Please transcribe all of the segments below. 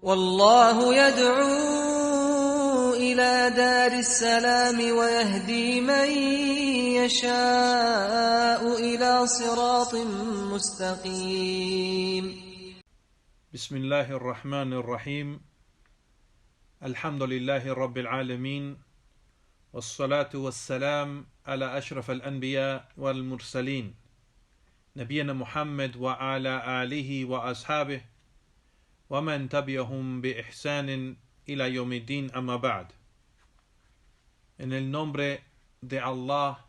والله يدعو إلى دار السلام ويهدي من يشاء إلى صراط مستقيم. بسم الله الرحمن الرحيم. الحمد لله رب العالمين، والصلاة والسلام على أشرف الأنبياء والمرسلين نبينا محمد وعلى آله وأصحابه ومن تبعهم بإحسان إلى يوم الدين. أما بعد. En el nombre de Allah,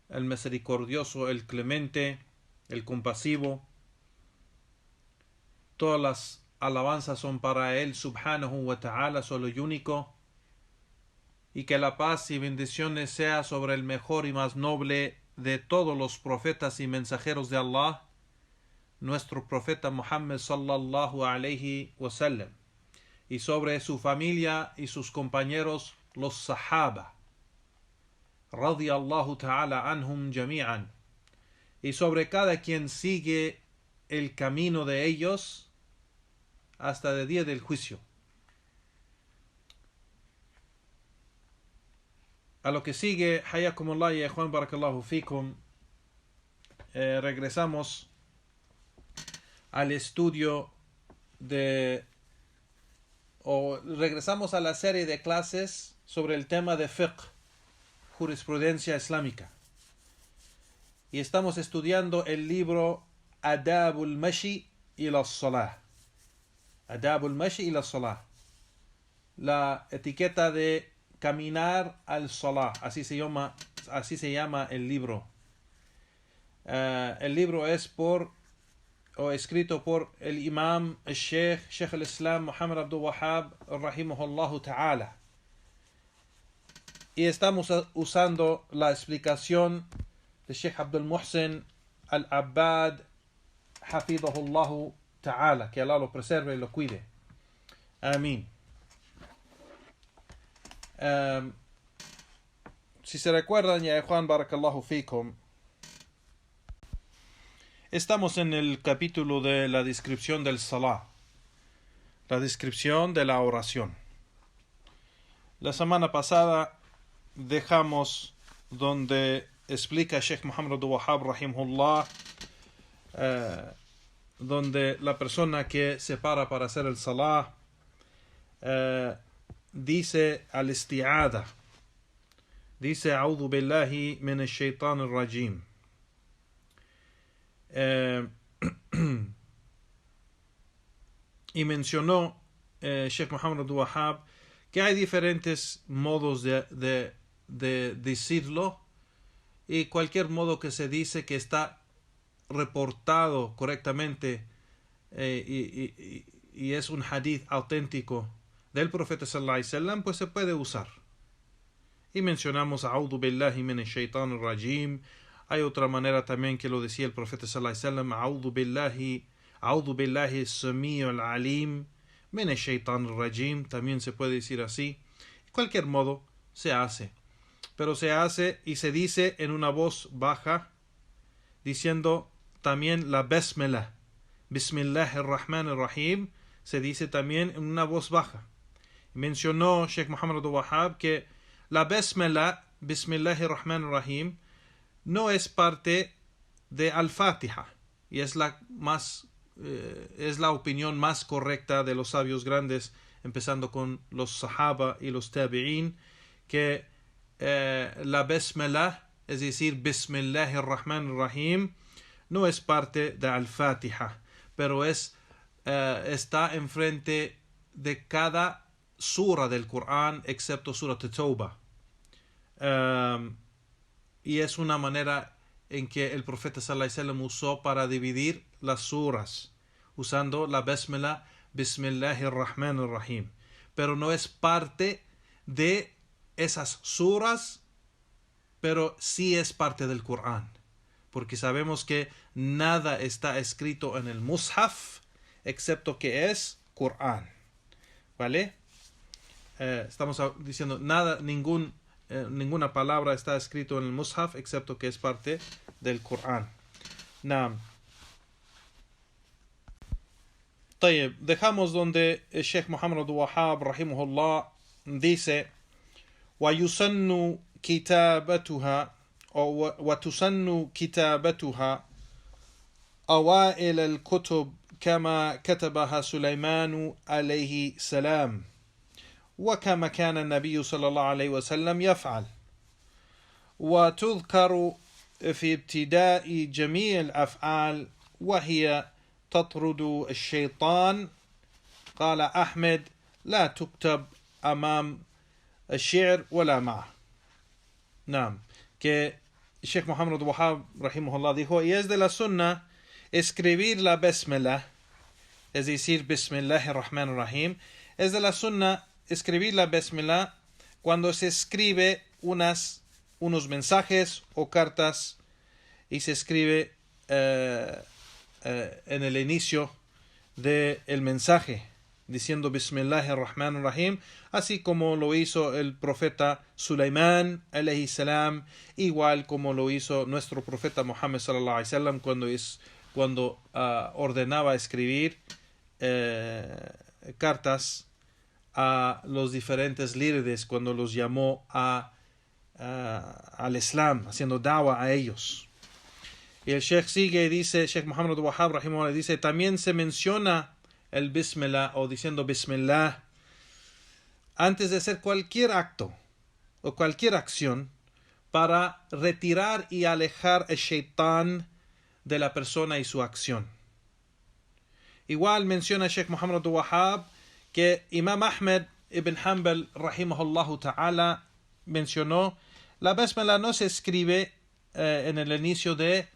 el misericordioso, el clemente, el compasivo, todas las alabanzas son para Él, subhanahu wa ta'ala, solo y único, y que la paz y bendiciones sea sobre el mejor y más noble de todos los profetas y mensajeros de Allah, nuestro profeta Muhammad sallallahu alayhi wa sallam, y sobre su familia y sus compañeros, los sahaba, radiyallahu ta'ala anhum jami'an, y sobre cada quien sigue el camino de ellos hasta el día del juicio. A lo que sigue, hayakumullah ya ikhwan, barakallahu fikum, regresamos al estudio regresamos a la serie de clases sobre el tema de fiqh, jurisprudencia islámica, y estamos estudiando el libro Adabul Mashi ila Salah. Adabul Mashi ila Salah, la etiqueta de caminar al Salah, así se llama el libro. El libro es escrito por el imam, el Sheikh al-Islam Muhammad Abdul Wahhab rahimahullah ta'ala, y estamos usando la explicación de Sheikh Abdul Muhsin al-Abbad hafidhahullah ta'ala, que Allah lo preserve y lo cuide. Amén. Si se recuerdan, ya ikhwan, barakallahu fikum, estamos en el capítulo de la descripción del salah, la descripción de la oración. La semana pasada dejamos donde explica Sheikh Muhammad Abdul Wahhab rahimahullah, donde la persona que se para hacer el salah dice al-isti'ada, dice a'udhu billahi minash shaitanir rajim. Y mencionó Sheikh Muhammad Abdul Wahhab que hay diferentes modos de decirlo, y cualquier modo que se dice que está reportado correctamente y es un hadith auténtico del profeta sallallahu alaihi wasallam, pues se puede usar. Y mencionamos a'udhu billahi minash shaitanir rajim. Hay otra manera también que lo decía el profeta sallallahu alaihi wasallam, a'udhu billahi as-sami'ul alim minash shaitanir rajim, también se puede decir así. De cualquier modo se hace, pero se hace y se dice en una voz baja, diciendo también la basmala, bismillahir rahmanir rahim, se dice también en una voz baja. Mencionó Sheikh Muhammad Abdul Wahhab que la basmala, bismillahir rahmanir rahim, no es parte de al-Fatiha, y es la opinión más correcta de los sabios grandes, empezando con los sahaba y los tabi'in, que la basmala, es decir, bismillahir rahmanir rahim, no es parte de al-Fatiha, pero está enfrente de cada sura del Corán, excepto Surat At-Tawbah. Y es una manera en que el profeta sallallahu alaihi wasallam usó para dividir las suras, usando la basmala, bismillahir rahmanir rahim, pero no es parte de esas suras, pero sí es parte del Corán, porque sabemos que nada está escrito en el mushaf excepto que es Corán, ¿vale? Estamos diciendo ninguna palabra está escrito en el mushaf excepto que es parte del Corán. طيب, dejamos donde el Sheikh Muhammad Abdul Wahhab rahimahullah dice ويسن كتابتها وتسن كتابتها أوائل الكتب كما كتبها سليمان عليه السلام وكما كان النبي صلى الله عليه وسلم يفعل وتذكر في ابتداء جميع الأفعال وهي تطرد الشيطان. قال أحمد لا تكتب أمام الشعر ولا معه. نعم, que Sheikh Muhammad Abdul Wahhab rahimahullah dijo, y es de la sunna escribir la Bismillah, es decir, Bismillahir Rahmanir Rahim, es de la sunna escribir la Bismillah cuando se escribe unos mensajes o cartas y se escribe en el inicio del mensaje diciendo Bismillahir Rahmanir Rahim, así como lo hizo el profeta Sulaimán alayhi salam, igual como lo hizo nuestro profeta Muhammad sallallahu alayhi wasallam cuando ordenaba escribir cartas a los diferentes líderes, cuando los llamó al Islam, haciendo da'wah a ellos. Y el Sheikh sigue y dice, Sheikh Muhammad Abdul Wahhab rahimahullah dice, también se menciona el Bismillah o diciendo Bismillah antes de hacer cualquier acto o cualquier acción para retirar y alejar el shaitán de la persona y su acción. Igual menciona Sheikh Muhammad Abdul Wahhab que Imam Ahmed ibn Hanbal rahimahullah ta'ala mencionó la Bismillah no se escribe en el inicio de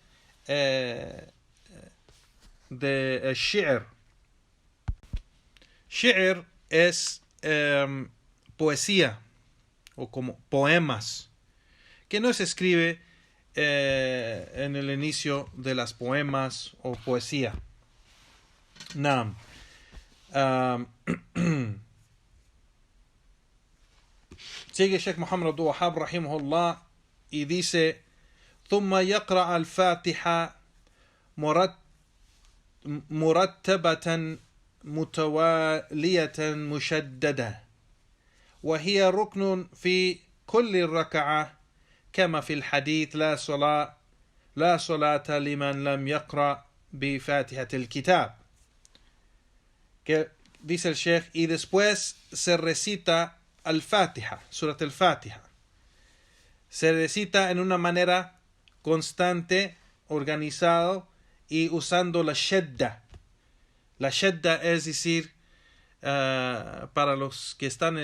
shi'r. Shi'r es poesía o como poemas que no se escribe en el inicio de las poemas o poesía. Naam. Sigue Sheikh Muhammad Abdul Wahhab rahimahullah y dice ثم يقرأ الفاتحة مرتبة متوالية مشددة وهي ركن في كل ركعة كما في الحديث لا صلاة لمن لم يقرأ بفاتحة الكتاب. Que dice el Sheikh, y después se recita al-Fatiha, Surat al-Fatiha. Se recita en una manera constante, organizado y usando la shadda. La shadda es decir, para los que están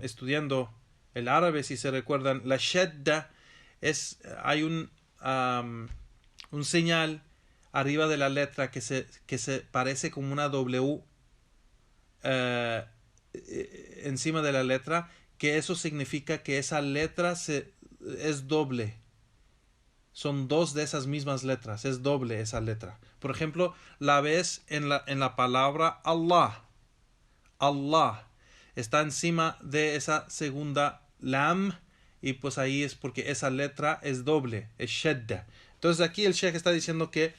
estudiando el árabe, si se recuerdan, la shadda es, hay un señal arriba de la letra que se parece como una W encima de la letra, que eso significa que esa letra es doble. Son dos de esas mismas letras, es doble esa letra. Por ejemplo, la ves en la palabra Allah. Allah está encima de esa segunda lam y pues ahí es porque esa letra es doble, es shadda. Entonces aquí el Sheikh está diciendo que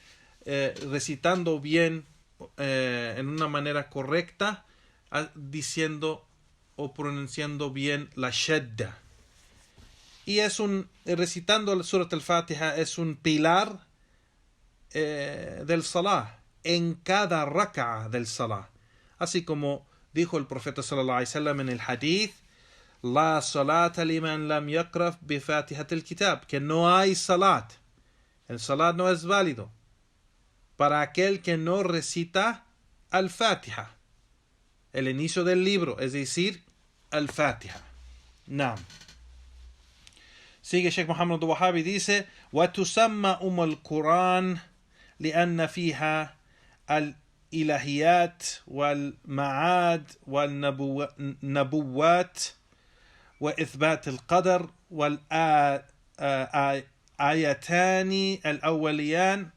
recitando bien en una manera correcta, diciendo o pronunciando bien la shadda. Y recitando el Surat al-Fatiha es un pilar del salah, en cada raka'a del salah. Así como dijo el profeta sallallahu alaihi wasallam en el hadith, la salata liman lam yaqra bi fatihat al-kitab, que no hay salat. El salat no es válido para aquel que no recita al-Fatiha, el inicio del libro, es decir, al-Fatiha. Naam. Sigue Sheikh Muhammad Abdul Wahhab y dice وتسمى القرآن لأن فيها الإلهيات والمعاد والنبوات وإثبات القدر والآيتان الأوليان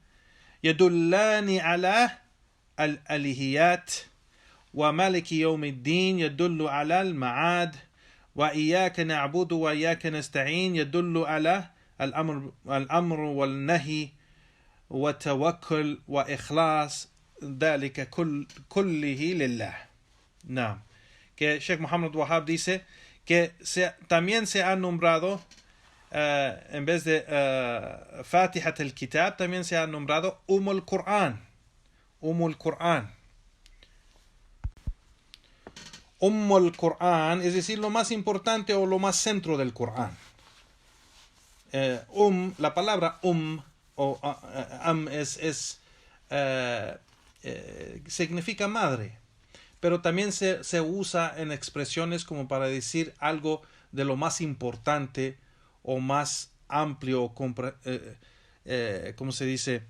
يدلان على الإلهيات ومالك يوم الدين يدل على المعاد وإياك نعبد وإياك نستعين يدل على الأمر والنهي والتوكل وإخلاص ذلك كله لله. نعم. Que Sheikh Muhammad Wahab dice que también se ha nombrado, en vez de Fatihat al-Kitab, también se ha nombrado al Qur'an. Al Qur'an. Al Qur'an, es decir, lo más importante o lo más centro del Qur'an. La palabra o significa madre, pero también se usa en expresiones como para decir algo de lo más importante o más amplio, ¿cómo se dice?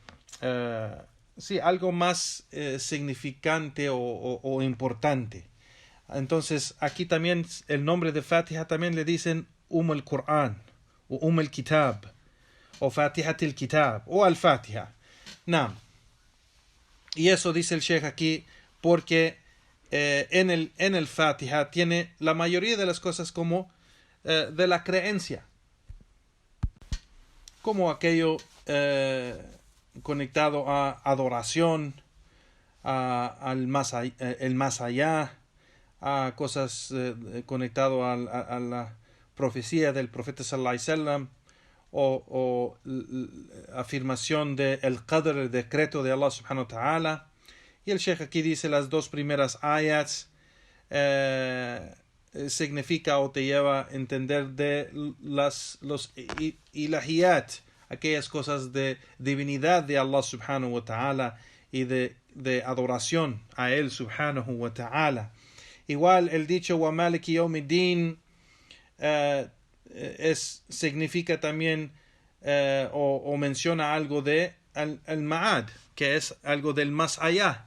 Sí, algo más significante o importante. Entonces, aquí también el nombre de Fatiha también le dicen al Qur'an, o al Kitab, o Fatihat al Kitab, o al Fatiha. Naam. Y eso dice el Sheikh aquí porque en el Fatiha tiene la mayoría de las cosas como de la creencia, como aquello conectado a adoración, el más allá, a cosas conectado a la profecía del profeta sallallahu alaihi wasallam, o afirmación del Qadr, el decreto de Allah subhanahu wa ta'ala. Y el Sheikh aquí dice las dos primeras ayats significa o te lleva a entender de los ilahiyat, aquellas cosas de divinidad de Allah subhanahu wa ta'ala y de adoración a él subhanahu wa ta'ala. Igual el dicho wa maliki yawmiddin significa también o menciona algo de el ma'ad, que es algo del más allá,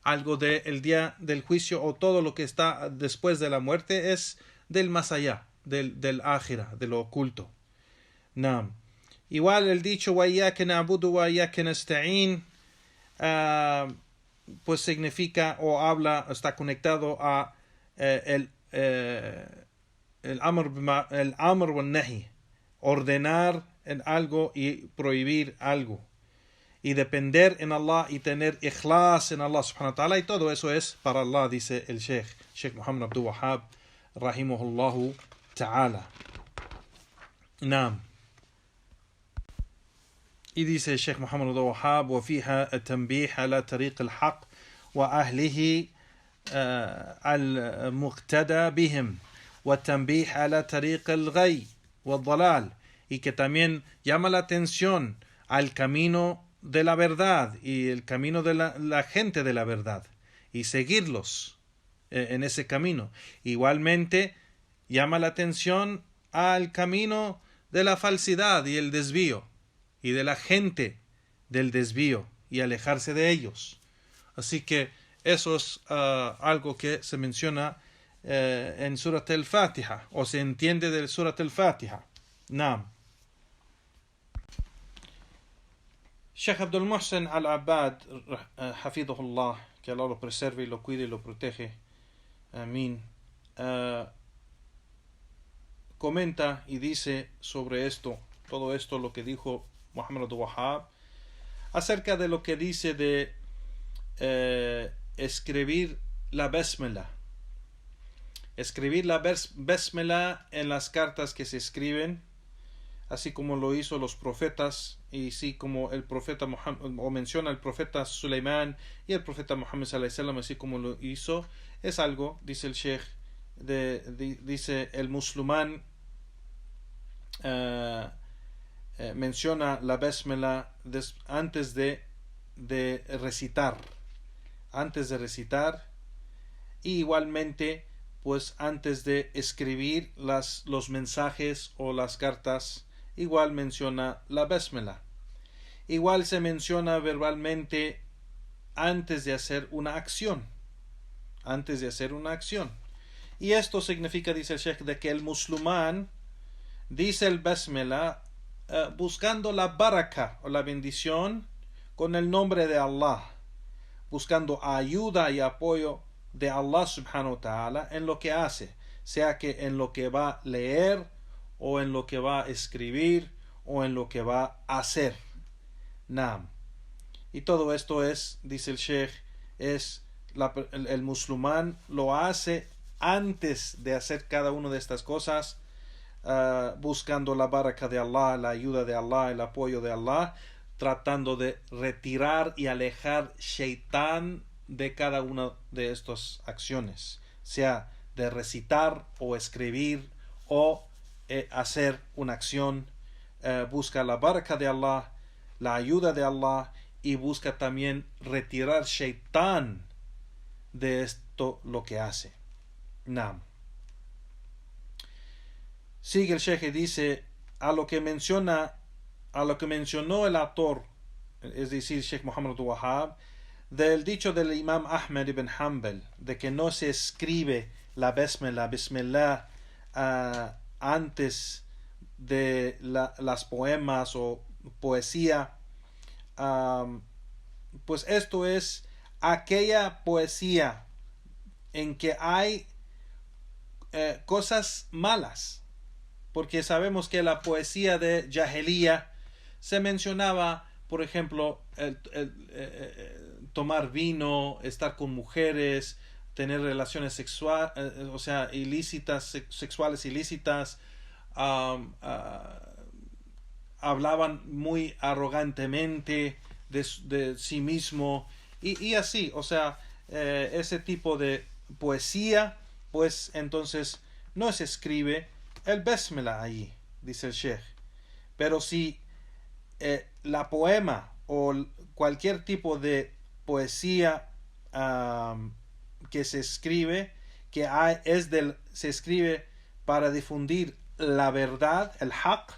algo del día del juicio, o todo lo que está después de la muerte es del más allá, del ákhira, de lo oculto. Naam. Igual el dicho wa iyyaka na'budu wa iyyaka nasta'in pues significa o habla, está conectado a el amr wal nahi, ordenar en algo y prohibir algo, y depender en Allah y tener ikhlas en Allah subhanahu wa ta'ala, y todo eso es para Allah, dice el Sheikh Muhammad Abdul Wahhab rahimahullahu ta'ala. Naam. Y dice el Sheikh Muhammad Abdul Wahhab: وفيها التنبيه على طريق الحق وأهله المقتدى بهم والتنبيه على طريق الغي والضلال, y que también llama la atención al camino de la verdad y el camino de la gente de la verdad, y seguirlos en ese camino. Igualmente llama la atención al camino de la falsedad y el desvío, y de la gente del desvío, y alejarse de ellos. Así que eso es algo que se menciona en Surat al-Fatiha, o se entiende del Surat al-Fatiha. Naam. Sheikh Abdul Muhsin al-Abbad, hafidhullah, que Allah lo preserve y lo cuide y lo protege, amén, comenta y dice sobre esto, todo esto, lo que dijo Muhammad Abdul Wahhab acerca de lo que dice de escribir la Basmala. Escribir la Basmala en las cartas que se escriben, así como lo hizo los profetas, y así como el profeta Muhammad, o menciona el profeta Sulaimán y el profeta Muhammad sallallahu alaihi wasallam, así como lo hizo, es algo, dice el Sheikh, dice el musulmán menciona la Basmala antes de recitar, y igualmente pues antes de escribir los mensajes o las cartas, igual menciona la Basmala. Igual se menciona verbalmente antes de hacer una acción. Y esto significa, dice el Sheikh, de que el musulmán dice el Basmala buscando la baraka o la bendición con el nombre de Allah, buscando ayuda y apoyo de Allah subhanahu wa ta'ala en lo que hace, sea que en lo que va a leer, o en lo que va a escribir, o en lo que va a hacer. Naam. Y todo esto es, dice el Sheikh, es el musulmán lo hace antes de hacer cada una de estas cosas, buscando la baraka de Allah, la ayuda de Allah, el apoyo de Allah, tratando de retirar y alejar Shaitán de cada una de estas acciones, sea de recitar o escribir o hacer una acción. Busca la baraka de Allah, la ayuda de Allah, y busca también retirar Shaitán de esto lo que hace. Naam. Sigue el Sheikh y dice, a lo que mencionó el autor, es decir, Sheikh Muhammad Wahab, del dicho del Imam Ahmed ibn Hanbal, de que no se escribe la Bismillah, antes de las poemas o poesía, pues esto es aquella poesía en que hay cosas malas, porque sabemos que la poesía de Jahiliya se mencionaba, por ejemplo, tomar vino, estar con mujeres, tener relaciones sexuales, o sea, ilícitas, sexuales ilícitas. Hablaban muy arrogantemente de sí mismo y así, o sea, ese tipo de poesía, pues entonces no se escribe el Bismillah allí, dice el Sheikh. Pero si la poema o cualquier tipo de poesía que se escribe, se escribe para difundir la verdad, el haq,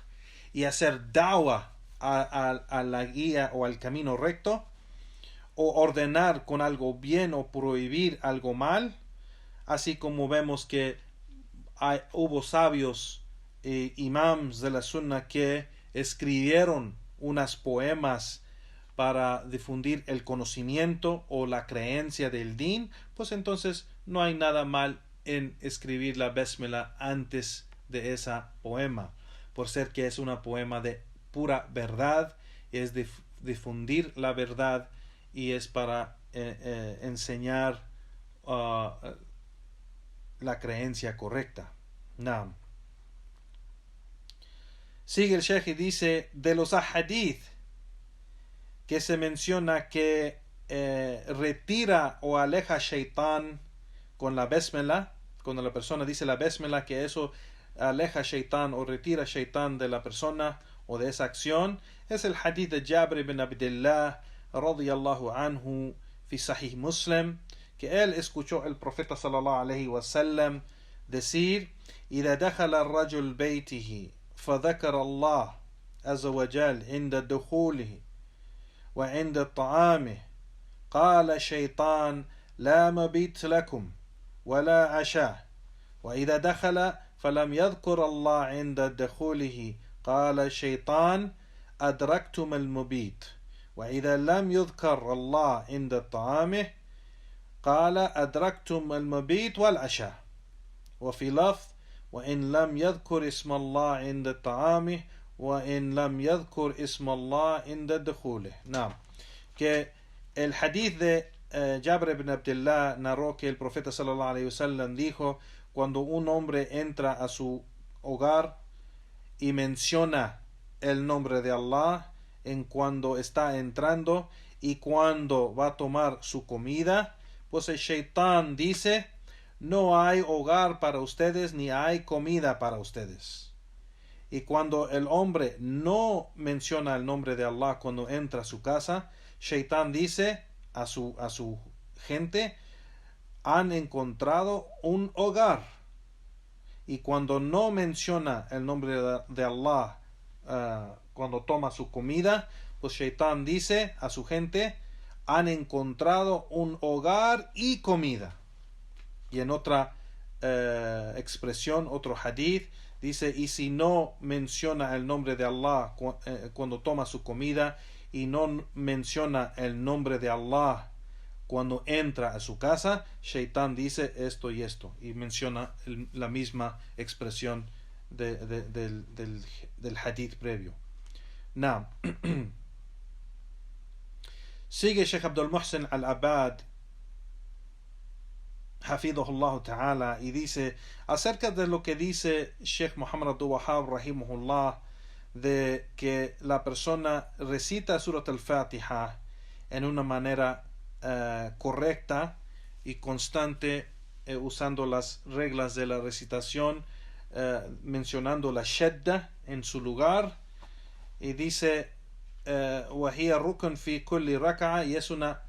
y hacer da'wah a la guía o al camino recto, o ordenar con algo bien o prohibir algo mal, así como vemos que hubo sabios imams de la sunna que escribieron unas poemas para difundir el conocimiento o la creencia del din, pues entonces no hay nada mal en escribir la Bismillah antes de esa poema, por ser que es una poema de pura verdad, es difundir la verdad y es para enseñar la creencia correcta. Naam. Sigue el Sheikh y dice, de los ahadith que se menciona que retira o aleja Shaitán con la Bismillah, cuando la persona dice la Bismillah, que eso aleja Shaitán o retira Shaitán de la persona o de esa acción, es el hadith de Jabir ibn Abdullah radiyallahu anhu fi Sahih Muslim, que él escuchó el profeta sallallahu alayhi wa sallam decir: إذا دخل الرجل بيته فذكر الله عز وجل عند دخوله وعند طعامه قال الشيطان لا مبيت لكم ولا عشاء، وإذا دخل فلم يذكر الله عند دخوله قال الشيطان أدركتم المبيت، وإذا لم يذكر الله عند طعامه قال أدركتم المبيت والعشاء، وفي لفظ وإن لم يذكر اسم الله عند طعامه وإن لم يذكر اسم الله عند دخوله. نعم. Que el hadith de Jabir ibn Abdullah narró que el profeta sallallahu alayhi wa sallam dijo: cuando un hombre entra a su hogar y menciona el nombre de Allah en cuando está entrando y cuando va a tomar su comida, pues el Shaitán dice: no hay hogar para ustedes ni hay comida para ustedes. Y cuando el hombre no menciona el nombre de Allah cuando entra a su casa, Shaitán dice a su gente: han encontrado un hogar. Y cuando no menciona el nombre de Allah cuando toma su comida, pues Shaitán dice a su gente: han encontrado un hogar y comida. Y en otra expresión, otro hadith, dice: y si no menciona el nombre de Allah cuando toma su comida y no menciona el nombre de Allah cuando entra a su casa, Shaitán dice esto y esto, y menciona la misma expresión del hadith previo. Now, Sigue Sheikh Abdul Muhsin Al-Abad, Hafidhullah Ta'ala, y dice acerca de lo que dice Sheikh Muhammad Abdul Wahhab Rahimahullah, de que la persona recita Surat al-Fatiha en una manera correcta y constante, usando las reglas de la recitación, mencionando la shadda en su lugar, y dice وهي ركن في كل ركعة, y es una,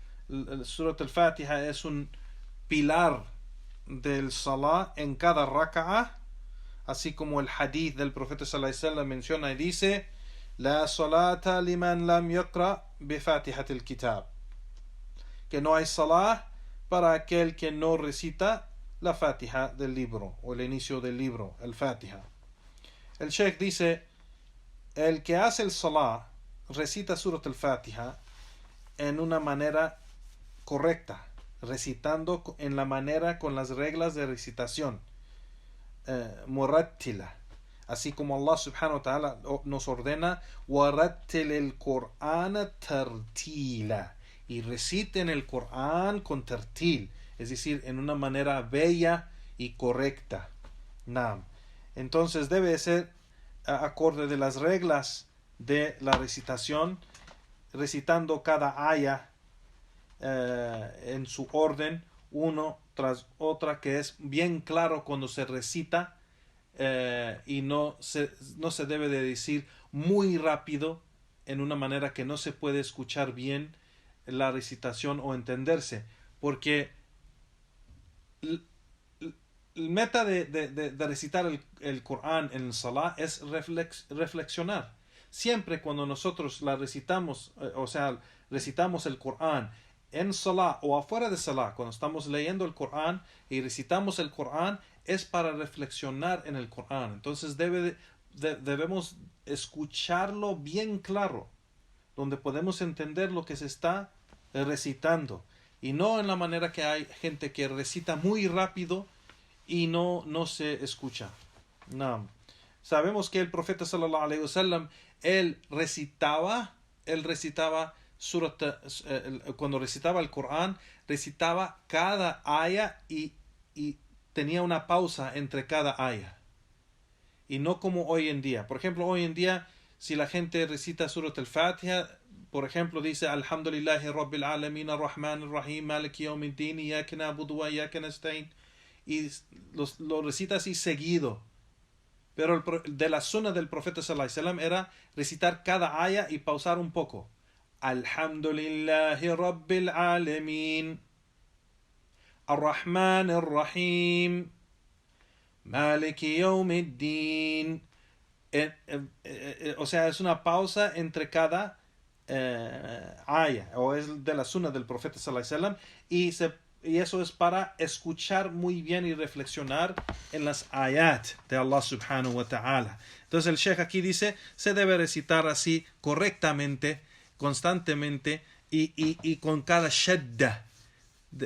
Surat al-Fatiha es un pilar del salah en cada raka'a, así como el hadith del profeta sallallahu alaihi wasallam menciona y dice la salata liman lam yaqra bi fatihatil kitab, que no hay salah para aquel que no recita la fatiha del libro o el inicio del libro, el fatiha. El sheikh dice el que hace el salah recita surat al-Fatiha en una manera correcta, recitando en la manera con las reglas de recitación, murattila, así como Allah subhanahu wa ta'ala nos ordena warattil el Qur'ana tartila, y reciten el Qur'an con tartil, es decir, en una manera bella y correcta. Naam. Entonces debe ser acorde de las reglas de la recitación, recitando cada aya en su orden, uno tras otra, que es bien claro cuando se recita, y no se debe de decir muy rápido, en una manera que no se puede escuchar bien la recitación o entenderse, porque el meta de recitar el Corán en el Salah es reflexionar. Siempre cuando nosotros la recitamos, recitamos el Corán en Salah o afuera de Salah, cuando estamos leyendo el Corán y recitamos el Corán, es para reflexionar en el Corán. Entonces debemos escucharlo bien claro, donde podemos entender lo que se está recitando, y no en la manera que hay gente que recita muy rápido y no se escucha. No. Sabemos que el profeta sallallahu alaihi wasallam él recitaba cuando recitaba el Corán, recitaba cada aya y tenía una pausa entre cada aya, y no como hoy en día. Por ejemplo, hoy en día, si la gente recita Surat al-Fatiha, por ejemplo, dice Alhamdulillahi Rabbil Alamin Ar-Rahman Ar-Rahim Maliki Yawmiddin Iyyaka na'budu wa iyyaka nasta'in, y lo recita así seguido. Pero de la sunna del profeta sallallahu alaihi wasallam era recitar cada aya y pausar un poco. Alhamdulillahi Rabbil Alamin Ar-Rahman Ar-Rahim Maliki Yawmiddin. O sea, es una pausa entre cada aya, o es de la sunna del profeta sallallahu alaihi wasallam, y eso es para escuchar muy bien y reflexionar en las ayat de Allah subhanahu wa ta'ala. Entonces el sheikh aquí dice, se debe recitar así correctamente, constantemente, y con cada shadda.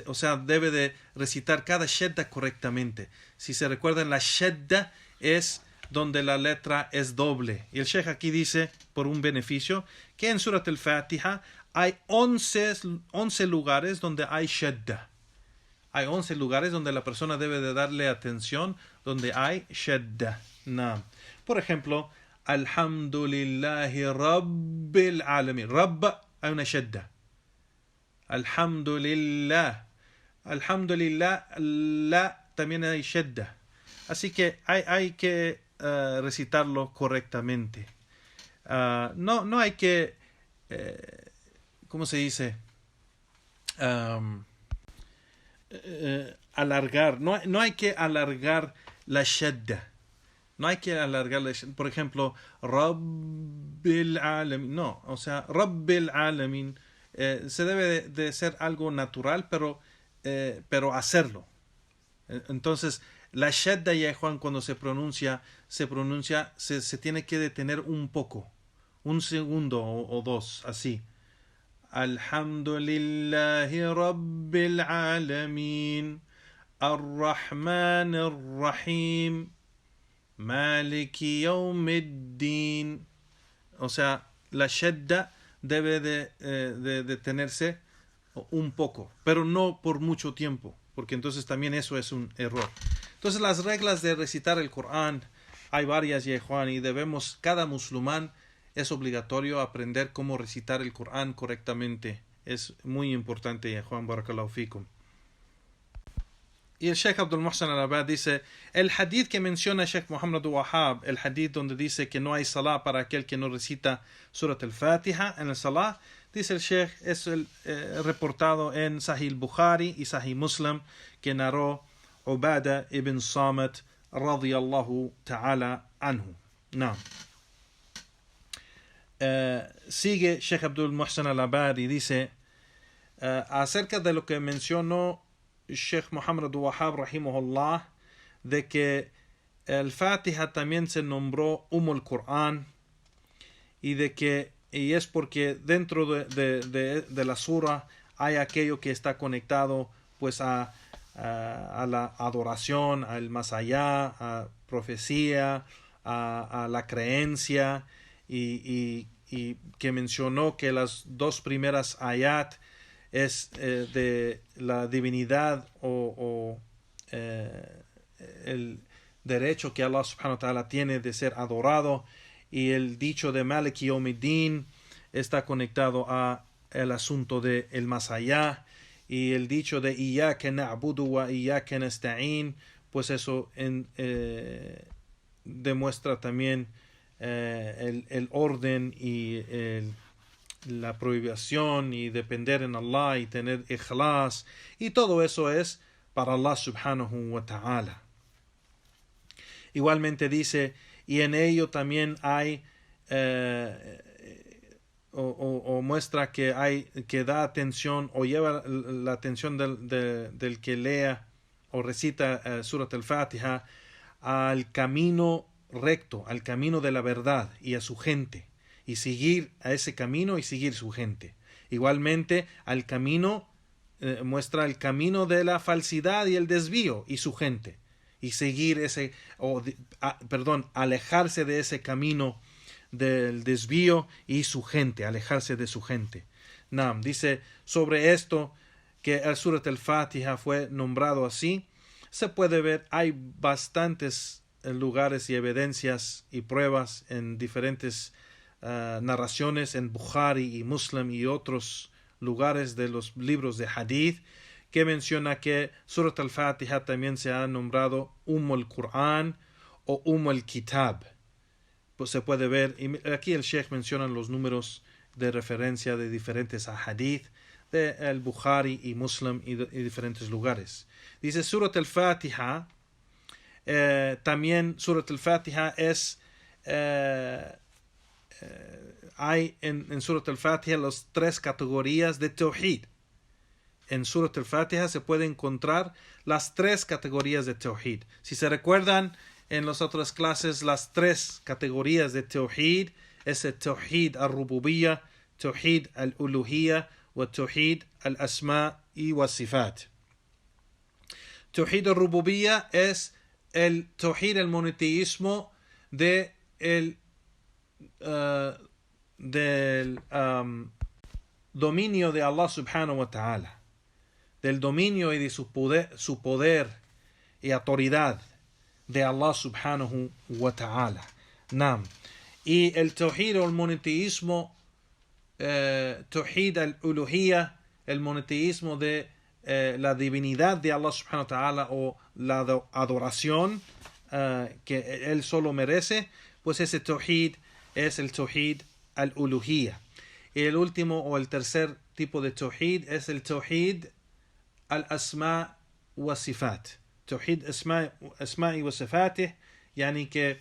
O sea, debe de recitar cada shadda correctamente. Si se recuerdan, la shadda es donde la letra es doble. Y el sheikh aquí dice, por un beneficio, que en Surat al-Fatiha hay 11 lugares donde hay shadda. Hay 11 lugares donde la persona debe de darle atención, donde hay shadda. No. Por ejemplo, Alhamdulillahi Rabbil Alamin. Rabb, hay una shadda. Alhamdulillah. Alhamdulillah, la, también hay shadda. Así que hay que recitarlo correctamente. No hay que, ¿cómo se dice? Alargar. No hay que alargar la shadda. No hay que alargar la shadda. Por ejemplo, Rabbil Alamin. No, o sea, Rabbil Alamin se debe de ser algo natural, pero hacerlo. Entonces, la shadda, ya Juan, cuando se pronuncia, se tiene que detener un poco, un segundo o dos, así. Alhamdulillahi Rabbil Alamin Ar-Rahman Ar-Rahim Maliki Yawmiddin. O sea, la shadda debe de detenerse un poco, pero no por mucho tiempo, porque entonces también eso es un error. Entonces las reglas de recitar el Corán, hay varias, ya Juan, y debemos, cada musulmán es obligatorio aprender cómo recitar el Corán correctamente. Es muy importante, ya Juan, barakallahu fikum. Y el Sheikh Abdul Muhsin al-Abbad dice, el hadith que menciona Sheikh Muhammad Wahab, el hadith donde dice que no hay salah para aquel que no recita Surat al-Fatiha en el salah, dice el Sheikh, es reportado en Sahih Bukhari y Sahih Muslim, que narró Ubadah ibn Samit radiyallahu ta'ala anhu. No. Sigue Sheikh Abdul Muhsin al-Abbad y dice, acerca de lo que mencionó Sheikh Muhammad Wahab rahimahullah, de que el Fatiha también se nombró al Qur'an, y es porque dentro de la sura hay aquello que está conectado pues a la adoración, al más allá, a profecía, a la creencia, y que mencionó que las dos primeras ayat es de la divinidad o el derecho que Allah subhanahu wa ta'ala tiene de ser adorado, y el dicho de Maliki Yawmiddin está conectado a el asunto de el más allá, y el dicho de Iyyaka na'budu wa Iyyaka nasta'in, pues eso demuestra también el orden y la prohibición y depender en Allah y tener ikhlas, y todo eso es para Allah subhanahu wa ta'ala. Igualmente dice, y en ello también hay muestra que da atención o lleva la atención del que lea o recita Surat al-Fatiha al camino recto, al camino de la verdad y a su gente, y seguir a ese camino y seguir su gente. Igualmente al camino, muestra el camino de la falsidad y el desvío y su gente, y seguir alejarse de ese camino del desvío y su gente, alejarse de su gente. Dice sobre esto que el Surat al-Fatiha fue nombrado así. Se puede ver, hay bastantes lugares y evidencias y pruebas en diferentes narraciones en Bukhari y Muslim y otros lugares de los libros de Hadith, que menciona que Surat al-Fatiha también se ha nombrado al-Qur'an o al-Kitab. Pues se puede ver, y aquí el Sheikh menciona los números de referencia de diferentes Hadith de el Bukhari y Muslim y diferentes lugares. Dice Surat al-Fatiha, también Surat al-Fatiha es hay en Surat al-Fatiha las tres categorías de Tawhid. En Surat al-Fatiha se puede encontrar las tres categorías de Tawhid. Si se recuerdan en las otras clases, las tres categorías de Tawhid es el Tawhid al-Rububiyyah, Tawhid al-Uluhiyyah o Tawhid al-Asma y Sifat. Tawhid al-Rububiyyah es el Tawhid, el monoteísmo del dominio de Allah subhanahu wa ta'ala, del dominio y de su poder y autoridad de Allah subhanahu wa ta'ala. Y el Tawhid o el monoteísmo, Tawhid al-Uluhiyyah, el monoteísmo de la divinidad de Allah subhanahu wa ta'ala o la adoración que Él solo merece, pues ese Tawhid es el Tawhid al-Uluhiyyah. Y el último o el tercer tipo de Tawhid es el Tawhid al-Asma wa Sifat. Tawhid Asma wa Sifatih, yani que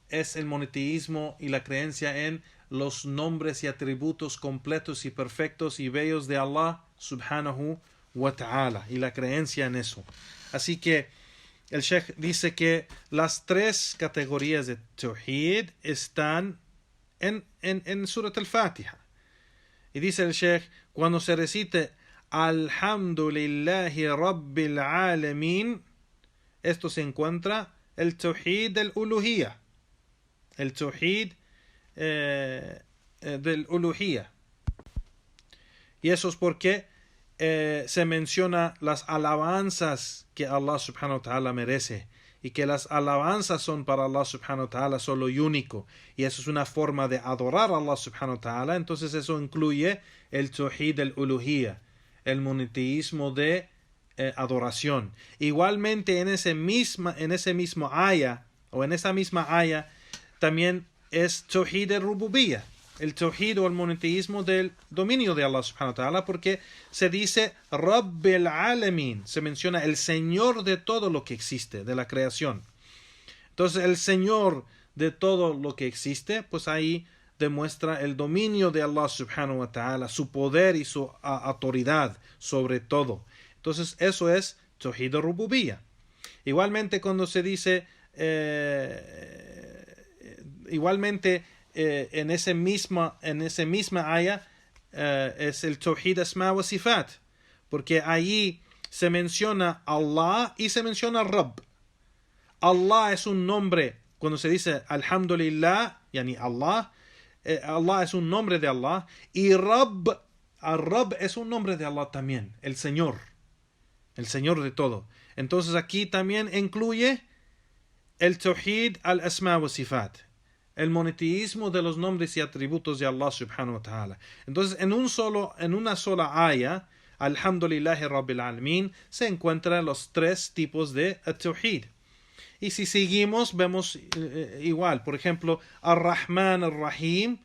es el monoteísmo y la creencia en los nombres y atributos completos y perfectos y bellos de Allah subhanahu wa ta'ala, y la creencia en eso. Así que el Sheikh dice que las tres categorías de Tawhid están en Surat al-Fatiha. Y dice el Sheikh, cuando se recite Alhamdulillahi Rabbil Alamin, esto se encuentra el Tawhid del Uluhiyyah, el Tawhid del uluhiyya. Y eso es porque se menciona las alabanzas que Allah subhanahu wa ta'ala merece, y que las alabanzas son para Allah subhanahu wa ta'ala solo y único, y eso es una forma de adorar a Allah subhanahu wa ta'ala. Entonces eso incluye el tawhid del uluhiyya, el monoteísmo de adoración. Igualmente en ese mismo aya, o en esa misma aya, también es tawhid del rububiyya, el tawhid o el monoteísmo del dominio de Allah subhanahu wa ta'ala, porque se dice Rabbil Alamin, se menciona el Señor de todo lo que existe, de la creación. Entonces el Señor de todo lo que existe, pues ahí demuestra el dominio de Allah subhanahu wa ta'ala, su poder y su autoridad sobre todo. Entonces eso es tawhid al-rububiyya. Igualmente cuando se dice en ese misma aya es el tawhid asma wa sifat, porque allí se menciona Allah y se menciona Rabb. Allah es un nombre, cuando se dice alhamdulillah, yani Allah, Allah es un nombre de Allah, y Rabb, al-Rabb es un nombre de Allah también, el Señor de todo. Entonces aquí también incluye el tawhid al-asma wa sifat, el monoteísmo de los nombres y atributos de Allah subhanahu wa ta'ala. Entonces en una sola aya, alhamdulillahi rabbil alamin, se encuentran los tres tipos de tawhid. Y si seguimos, vemos igual. Por ejemplo, Ar-Rahman Ar-Rahim,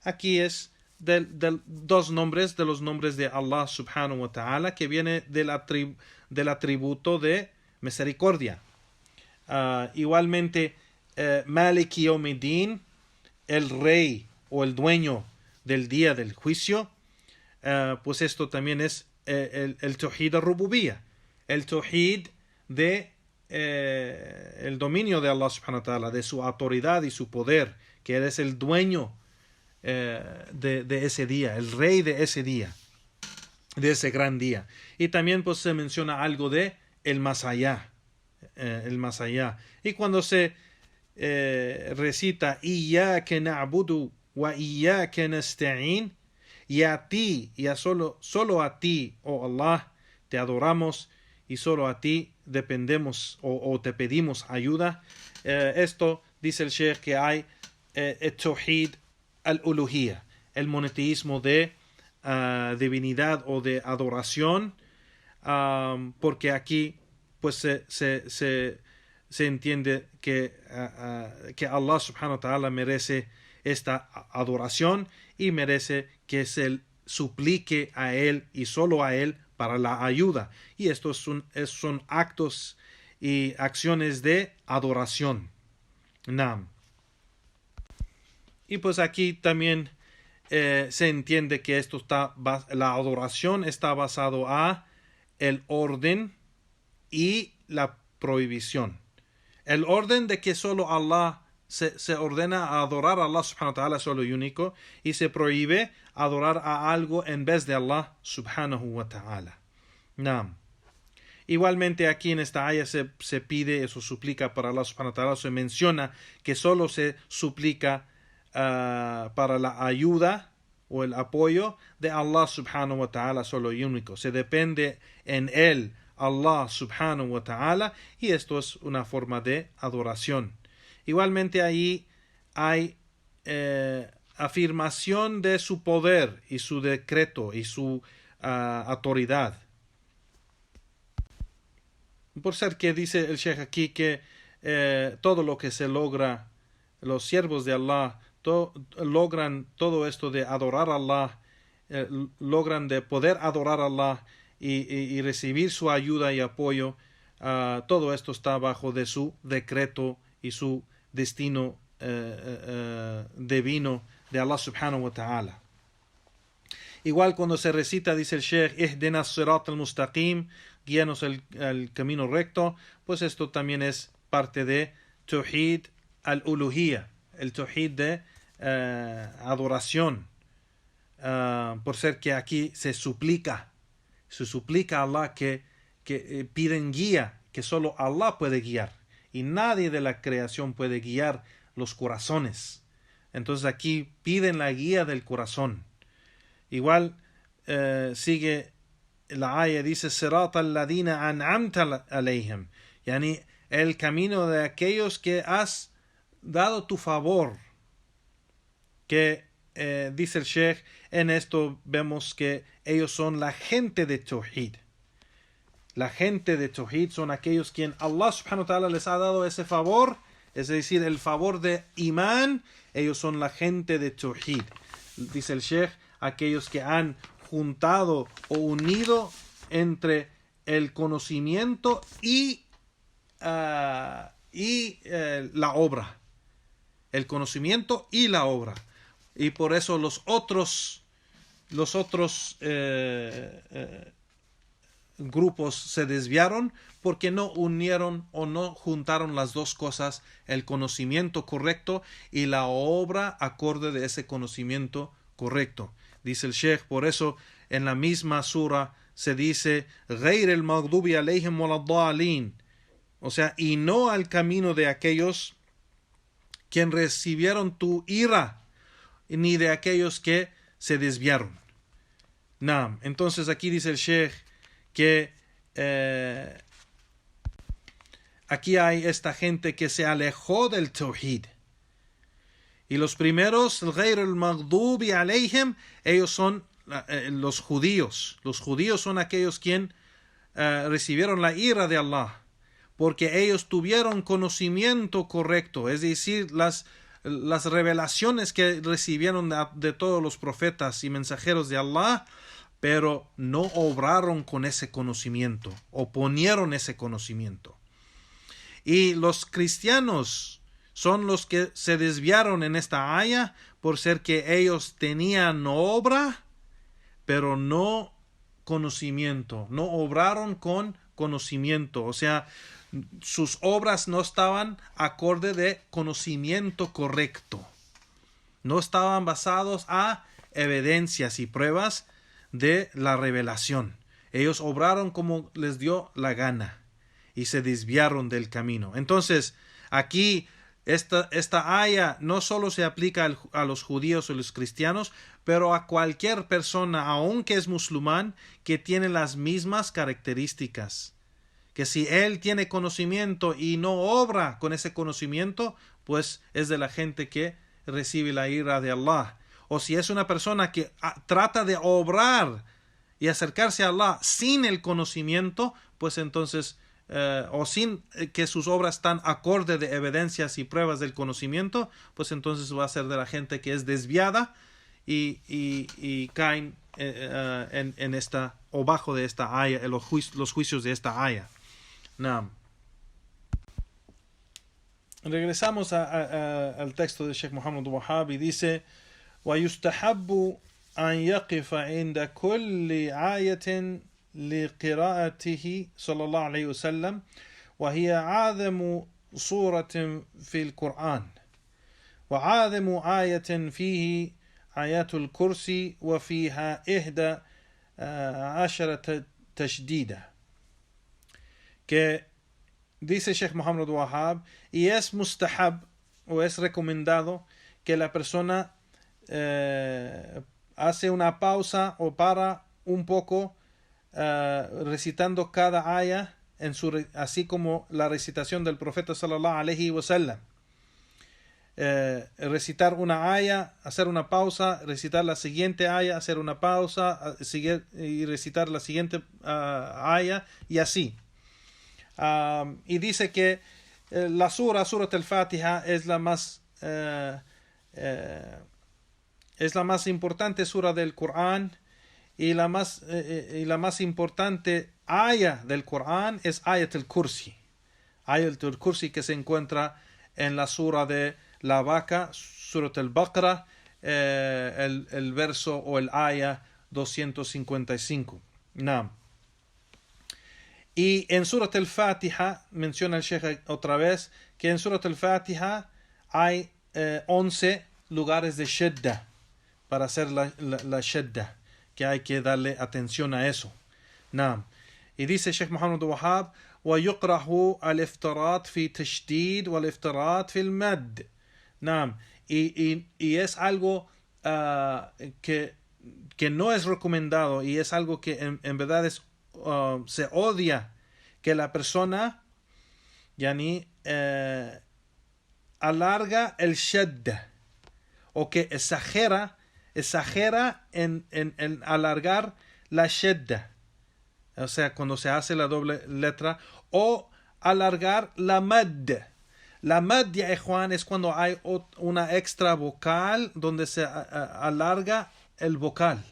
aquí es dos nombres de los nombres de Allah subhanahu wa ta'ala, que viene del atributo de misericordia. Igualmente, Maliki Yawmiddin, el rey o el dueño del día del juicio, pues esto también es el tawhid al-rububiyya, el tawhid de el dominio de Allah subhanahu wa ta'ala, de su autoridad y su poder, que Él es el dueño de ese día, el rey de ese día, de ese gran día. Y también pues se menciona algo de el más allá, y cuando se recita Iyyaka na'budu wa iyyaka nasta'in, y a ti, y solo a ti, oh Allah, te adoramos y solo a ti dependemos o te pedimos ayuda. Esto dice el Sheikh que hay el tawhid al-uluhiyya, el monoteísmo de divinidad o de adoración, porque aquí pues se entiende que Allah subhanahu wa ta'ala merece esta adoración y merece que se suplique a Él y solo a Él para la ayuda. Y estos son actos y acciones de adoración. Nam. Y pues aquí también se entiende que la adoración está basado a el orden y la prohibición. El orden de que solo Allah se ordena a adorar a Allah subhanahu wa ta'ala solo y único, y se prohíbe adorar a algo en vez de Allah subhanahu wa ta'ala. Naam. Igualmente aquí en esta aya se pide, eso suplica para Allah subhanahu wa ta'ala, se menciona que solo se suplica para la ayuda o el apoyo de Allah subhanahu wa ta'ala solo y único. Se depende en Él, Allah subhanahu wa ta'ala, y esto es una forma de adoración. Igualmente ahí hay afirmación de su poder y su decreto y su autoridad. Por ser que dice el Sheikh aquí que todo lo que se logra, los siervos de Allah logran todo esto de adorar a Allah, logran de poder adorar a Allah y recibir su ayuda y apoyo. Todo esto está bajo de su decreto y su destino divino de Allah subhanahu wa ta'ala. Igual cuando se recita, dice el Sheikh, Ihdina as-sirat al-mustaqim, guíanos el camino recto, pues esto también es parte de tawhid al-uluhiyya, el tawhid de adoración, por ser que aquí se suplica a Allah que piden guía, que solo Allah puede guiar y nadie de la creación puede guiar los corazones. Entonces aquí piden la guía del corazón. Igual sigue la aya, dice Sirat al-ladina an'amta alayhim, yani el camino de aquellos que has dado tu favor. Que dice el Sheikh, en esto vemos que ellos son la gente de Tawhid. La gente de Tawhid son aquellos quien Allah subhanahu wa ta'ala les ha dado ese favor, es decir, el favor de Imán. Ellos son la gente de Tawhid. Dice el Sheikh, aquellos que han juntado o unido entre el conocimiento y la obra. El conocimiento y la obra. Y por eso los otros grupos se desviaron, porque no unieron o no juntaron las dos cosas, el conocimiento correcto y la obra acorde de ese conocimiento correcto. Dice el Sheikh, por eso en la misma sura se dice غَيْرِ الْمَغْضُوبِ عَلَيْهِمْ وَلَا الضَّالِينَ, o sea, y no al camino de aquellos quien recibieron tu ira, ni de aquellos que se desviaron. Naam. Entonces aquí dice el Sheikh que aquí hay esta gente que se alejó del Tawhid. Y los primeros, غَيْرِ الْمَغْضُوبِ عَلَيْهِمْ, ellos son los judíos. Los judíos son aquellos quien recibieron la ira de Allah, porque ellos tuvieron conocimiento correcto, es decir, las revelaciones que recibieron de todos los profetas y mensajeros de Allah, pero no obraron con ese conocimiento, oponieron ese conocimiento. Y los cristianos son los que se desviaron en esta aya por ser que ellos tenían obra, pero no conocimiento, no obraron con conocimiento, o sea, sus obras no estaban acorde de conocimiento correcto, no estaban basados a evidencias y pruebas de la revelación. Ellos obraron como les dio la gana y se desviaron del camino. Entonces, aquí esta aya no solo se aplica a los judíos o los cristianos, pero a cualquier persona, aunque es musulmán, que tiene las mismas características. Que si él tiene conocimiento y no obra con ese conocimiento, pues es de la gente que recibe la ira de Allah. O si es una persona que trata de obrar y acercarse a Allah sin el conocimiento, pues entonces, o sin que sus obras están acorde de evidencias y pruebas del conocimiento, pues entonces va a ser de la gente que es desviada y caen en esta, o bajo de esta aya, en los juicios de esta aya. Naam. Regresamos al texto de Sheikh Muhammad Wahhab y dice: ويستحب أن يقف عند كل آية لقراءته صلى الله عليه وسلم وهي أعظم سورة في القرآن وأعظم آية فيه آيات الكرسي وفيها 11 تشديدة. Que dice Sheikh Muhammad Wahhab, y es mustahab o es recomendado que la persona hace una pausa o para un poco recitando cada aya así como la recitación del profeta sallallahu alaihi wasallam. Recitar una aya, hacer una pausa, recitar la siguiente aya, hacer una pausa, y recitar la siguiente aya, y así. Y dice que la Surat al-Fatiha es la más importante sura del Corán, y la más importante aya del Corán es Ayat al-Kursi. Ayat al-Kursi, que se encuentra en la sura de la vaca, Surat al-Baqarah, el verso o el aya 255. Naam. Y en Surat al-Fatiha, menciona el Sheikh otra vez, que en Surat al-Fatiha hay 11 lugares de shadda, para hacer la shadda, que hay que darle atención a eso. Naam. Y dice Sheikh Muhammad Wahhab: ويقرأ الافتراض في تشديد والافتراض في المد. Naam. y es algo que no es recomendado, y es algo que en verdad es, se odia, que la persona alarga el shadda, o que exagera en alargar la shadda, o sea, cuando se hace la doble letra, o alargar la mad. La mad, ya Juan, es cuando hay una extra vocal donde se alarga el vocal.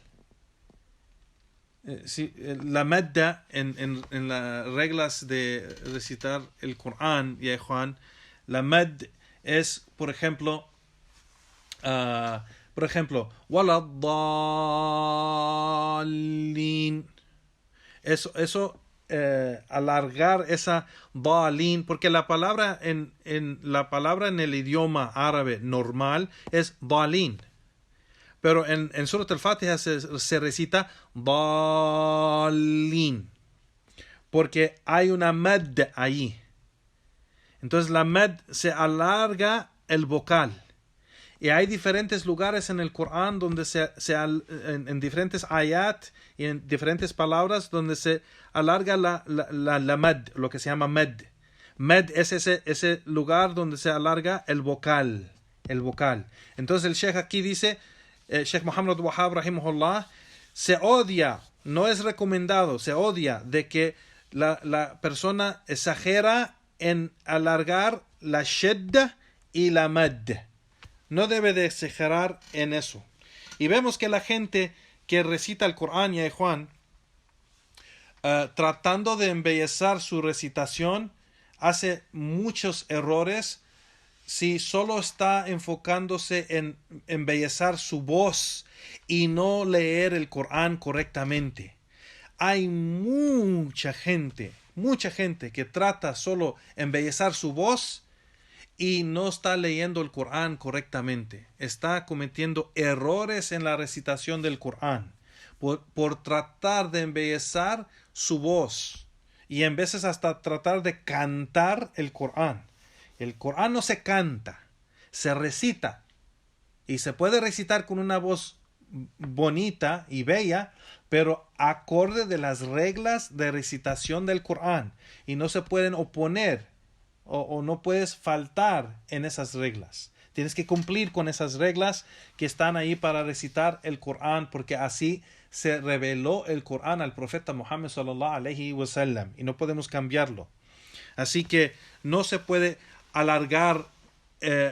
Sí, la madda en las reglas de recitar el Corán, ya Juan, la mad es, por ejemplo, waladdallin. Eso alargar esa dalin, porque la palabra en el idioma árabe normal es dalin, pero en Surat al-Fatiha se recita dalin, porque hay una mad ahí. Entonces la mad se alarga el vocal. Y hay diferentes lugares en el Corán donde en diferentes ayat y en diferentes palabras donde se alarga la mad, lo que se llama mad. Mad es ese lugar donde se alarga el vocal. Entonces el Sheikh aquí dice, Sheikh Muhammad Wahab rahimahullah, se odia, no es recomendado, se odia de que la persona exagera en alargar la shadda y la mad. No debe de exagerar en eso. Y vemos que la gente que recita el Corán, ya Juan, tratando de embellecer su recitación, hace muchos errores si solo está enfocándose en embellecer su voz y no leer el Corán correctamente. Hay mucha gente que trata solo embellecer su voz y no está leyendo el Corán correctamente. Está cometiendo errores en la recitación del Corán por tratar de embellecer su voz, y en veces hasta tratar de cantar el Corán. El Corán no se canta, se recita, y se puede recitar con una voz bonita y bella, pero acorde de las reglas de recitación del Corán, y no se pueden oponer o no puedes faltar en esas reglas. Tienes que cumplir con esas reglas que están ahí para recitar el Corán, porque así se reveló el Corán al profeta Muhammad sallallahu alaihi wasallam, y no podemos cambiarlo. Así que no se puede alargar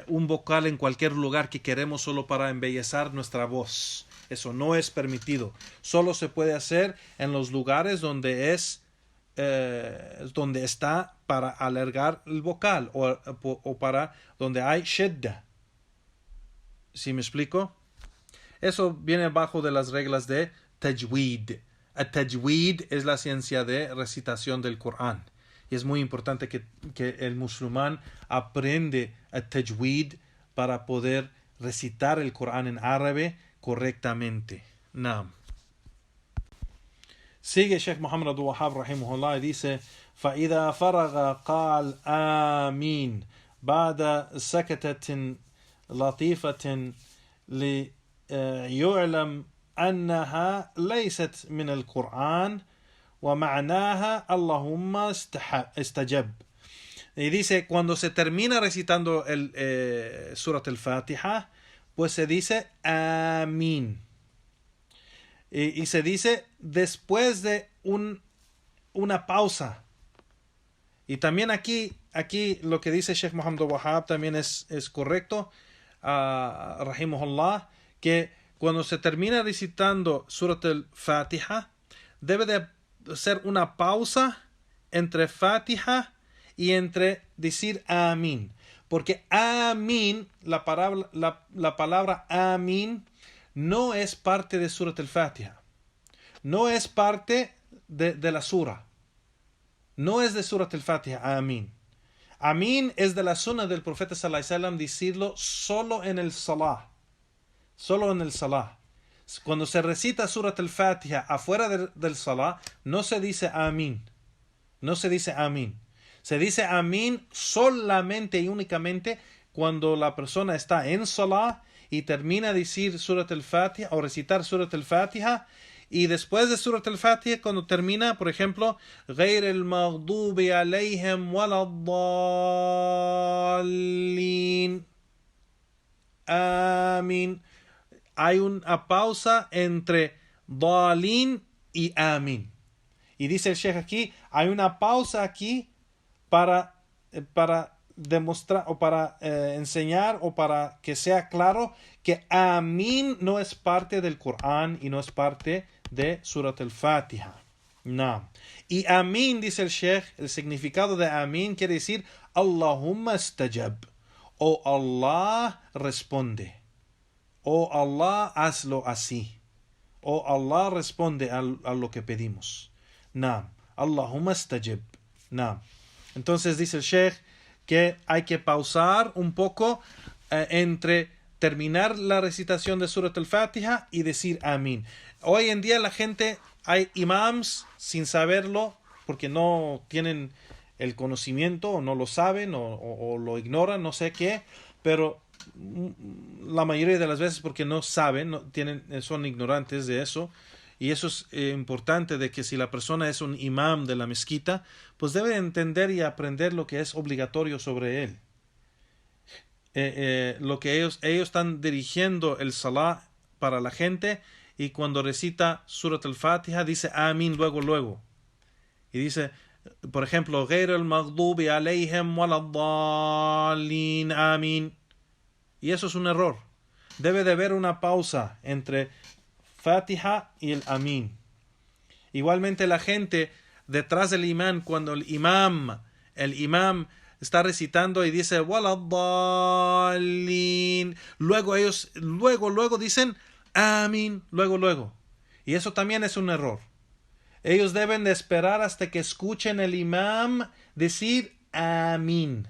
un vocal en cualquier lugar que queremos solo para embellecer nuestra voz. Eso no es permitido. Solo se puede hacer en los lugares donde está para alargar el vocal, o para donde hay shadda. ¿Sí me explico? Eso viene bajo de las reglas de tajwid. El tajwid es la ciencia de recitación del Corán, y es muy importante que el musulmán aprende el tajwid para poder recitar el Corán en árabe correctamente. Naam. Sigue Sheikh Muhammad Abdul Wahhab rahimahullah y dice: فإذا فرغ قال آمين بعد سكتة لطيفة ليعلم أنها ليست من القرآن ومعناها اللهم استجب. Y dice, cuando se termina recitando el Surat al-Fatiha, pues se dice Amin. Y se dice después de una pausa. Y también aquí lo que dice Sheikh Muhammad Wahab también es correcto, rahimahullah, que cuando se termina recitando Surat al-Fatiha, debe de ser una pausa entre Fatiha y entre decir Amin. Porque Amin, la palabra Amin, no es parte de Surat al-Fatiha. No es parte de la sura. No es de Surat al-Fatiha, Amin. Amin es de la sunna del profeta sallallahu alaihi wasallam, decirlo solo en el salah. Solo en el salah. Cuando se recita Surat al-Fatiha afuera del salah, no se dice Amin. No se dice Amin. Se dice Amin solamente y únicamente cuando la persona está en salah y termina de decir Surat al-Fatiha o recitar Surat al-Fatiha, y después de Surat al-Fatiha, cuando termina, por ejemplo, غير المغضوب عليهم ولا الضالين, Amin. Hay una pausa entre Dalin y Amin. Y dice el Sheikh aquí, hay una pausa aquí para demostrar o para enseñar o para que sea claro que Amin no es parte del Corán y no es parte de Surat al-Fatiha. No. Y Amin, dice el Sheikh, el significado de Amin quiere decir Allahumma astajab, o Allah responde, o Allah hazlo así, o Allah responde a lo que pedimos. Naam. Allahumma astajib. Naam. Entonces dice el Sheikh que hay que pausar un poco entre terminar la recitación de Surat al-Fatiha y decir Amin. Hoy en día la gente, hay imams sin saberlo, porque no tienen el conocimiento o no lo saben o lo ignoran, no sé qué, pero la mayoría de las veces porque no saben, son ignorantes de eso. Y eso es importante, de que si la persona es un imam de la mezquita, pues debe entender y aprender lo que es obligatorio sobre él. Lo que ellos están dirigiendo el salah para la gente, y cuando recita Surat al-Fatiha dice Amin luego. Y dice, por ejemplo, غير المغضوب عليهم ولا الضالين, Amin. Y eso es un error. Debe de haber una pausa entre Fatiha y el Amin. Igualmente la gente detrás del imam, cuando el imam está recitando y dice Waladdallin, luego ellos luego dicen Amin, luego. Y eso también es un error. Ellos deben de esperar hasta que escuchen el imam decir Amin.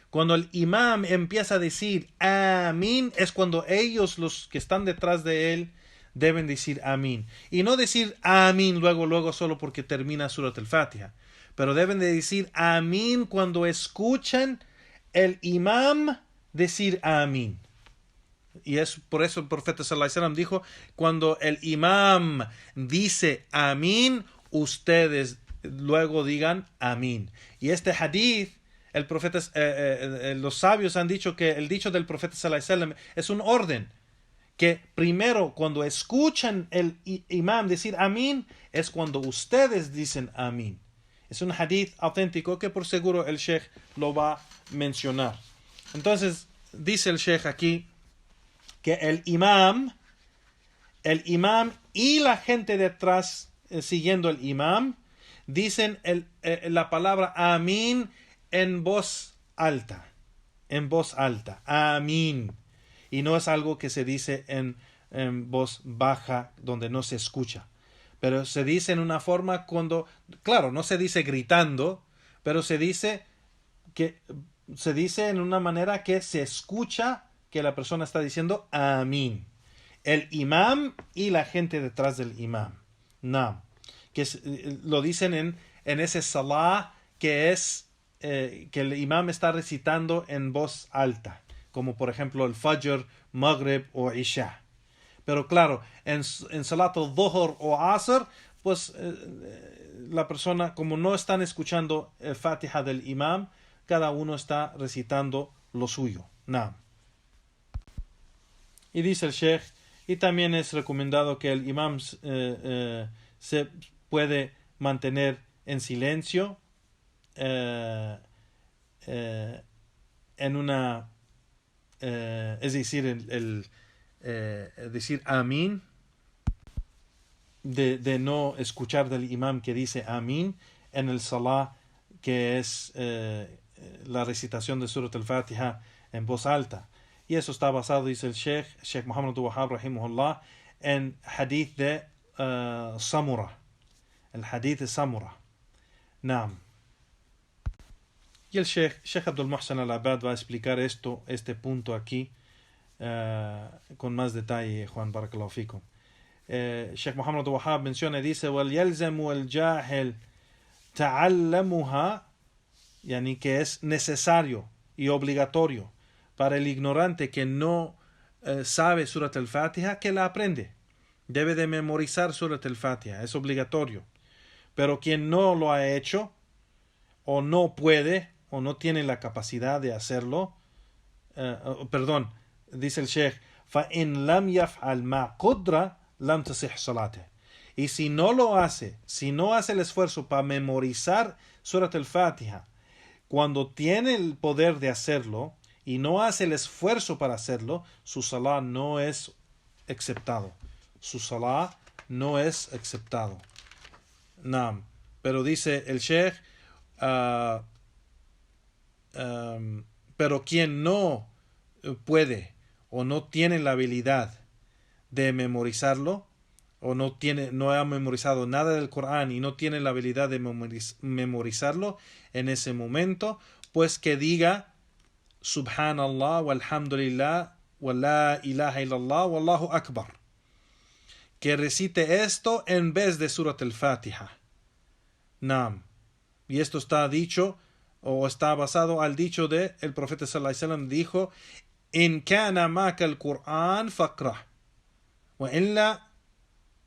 Cuando el imam empieza a decir Amin, es cuando ellos, los que están detrás de él, deben decir Amin. Y no decir Amin luego solo porque termina Surat al-Fatiha. Pero deben de decir Amin cuando escuchan el imam decir Amin. Y es por eso el profeta sallallahu alaihi wasallam dijo, cuando el imam dice Amin, ustedes luego digan Amin. Y este hadith, el profeta, los sabios han dicho que el dicho del profeta sallallahu alaihi wasallam es un orden, que primero cuando escuchan el imam decir Amin, es cuando ustedes dicen Amin. Es un hadith auténtico que por seguro el Sheikh lo va a mencionar. Entonces dice el Sheikh aquí que el imam y la gente detrás siguiendo el imam dicen la palabra Amin en voz alta, Amin. Y no es algo que se dice en voz baja donde no se escucha, pero se dice en una forma cuando, claro, no se dice gritando, pero se dice en una manera que se escucha que la persona está diciendo Amin. El imam y la gente detrás del imam. No. Que lo dicen en ese salah que es que el imam está recitando en voz alta, como por ejemplo el Fajr, Maghrib o Isha. Pero claro, en Salat al-Dhuhr o Asr, pues la persona, como no están escuchando el Fatiha del imam, cada uno está recitando lo suyo. No. Y dice el Sheikh, y también es recomendado que el imam se puede mantener en silencio en una es decir, decir Amin, de no escuchar del imam que dice Amin en el salah, que es la recitación de Surat al-Fatiha en voz alta. Y eso está basado, dice el Sheikh Muhammad Abdul-Wahhab rahimahullah, en hadith de Samura, el hadith de Samura. Naam. Y el Sheikh Abdul Muhsin al-Abad va a explicar este punto aquí con más detalle, Juan, barakallahu fikum. Sheikh Muhammad Abdul-Wahhab menciona y dice وَالْيَلْزَمُ وَالْجَاهِلْ تَعَلَّمُهَا, yani que es necesario y obligatorio para el ignorante que no sabe Surat al-Fatiha, que la aprende. Debe de memorizar Surat al-Fatiha, es obligatorio. Pero quien no lo ha hecho, o no puede, o no tiene la capacidad de hacerlo, dice el Sheikh, فَإِنْ لَمْ يَفْعَلْ مَا قُدْرَ لَمْ تَصِحْ صَلَاتِهِ. Y si no lo hace, si no hace el esfuerzo para memorizar Surat al-Fatiha, cuando tiene el poder de hacerlo, y no hace el esfuerzo para hacerlo, su salah no es aceptado. Su salah no es aceptado. Naam. Pero dice el Sheikh, pero quien no puede o no tiene la habilidad de memorizarlo, o no ha memorizado nada del Corán y no tiene la habilidad de memorizarlo en ese momento, pues que diga Subhanallah, walhamdulillah, wa la ilaha illallah, wallahu akbar. Que recite esto en vez de Surat al-Fatiha. Naam. Y esto está dicho, o está basado al dicho de el profeta sallallahu alaihi wasallam, dijo: In kana maka al-Qur'an faqrah, wa illa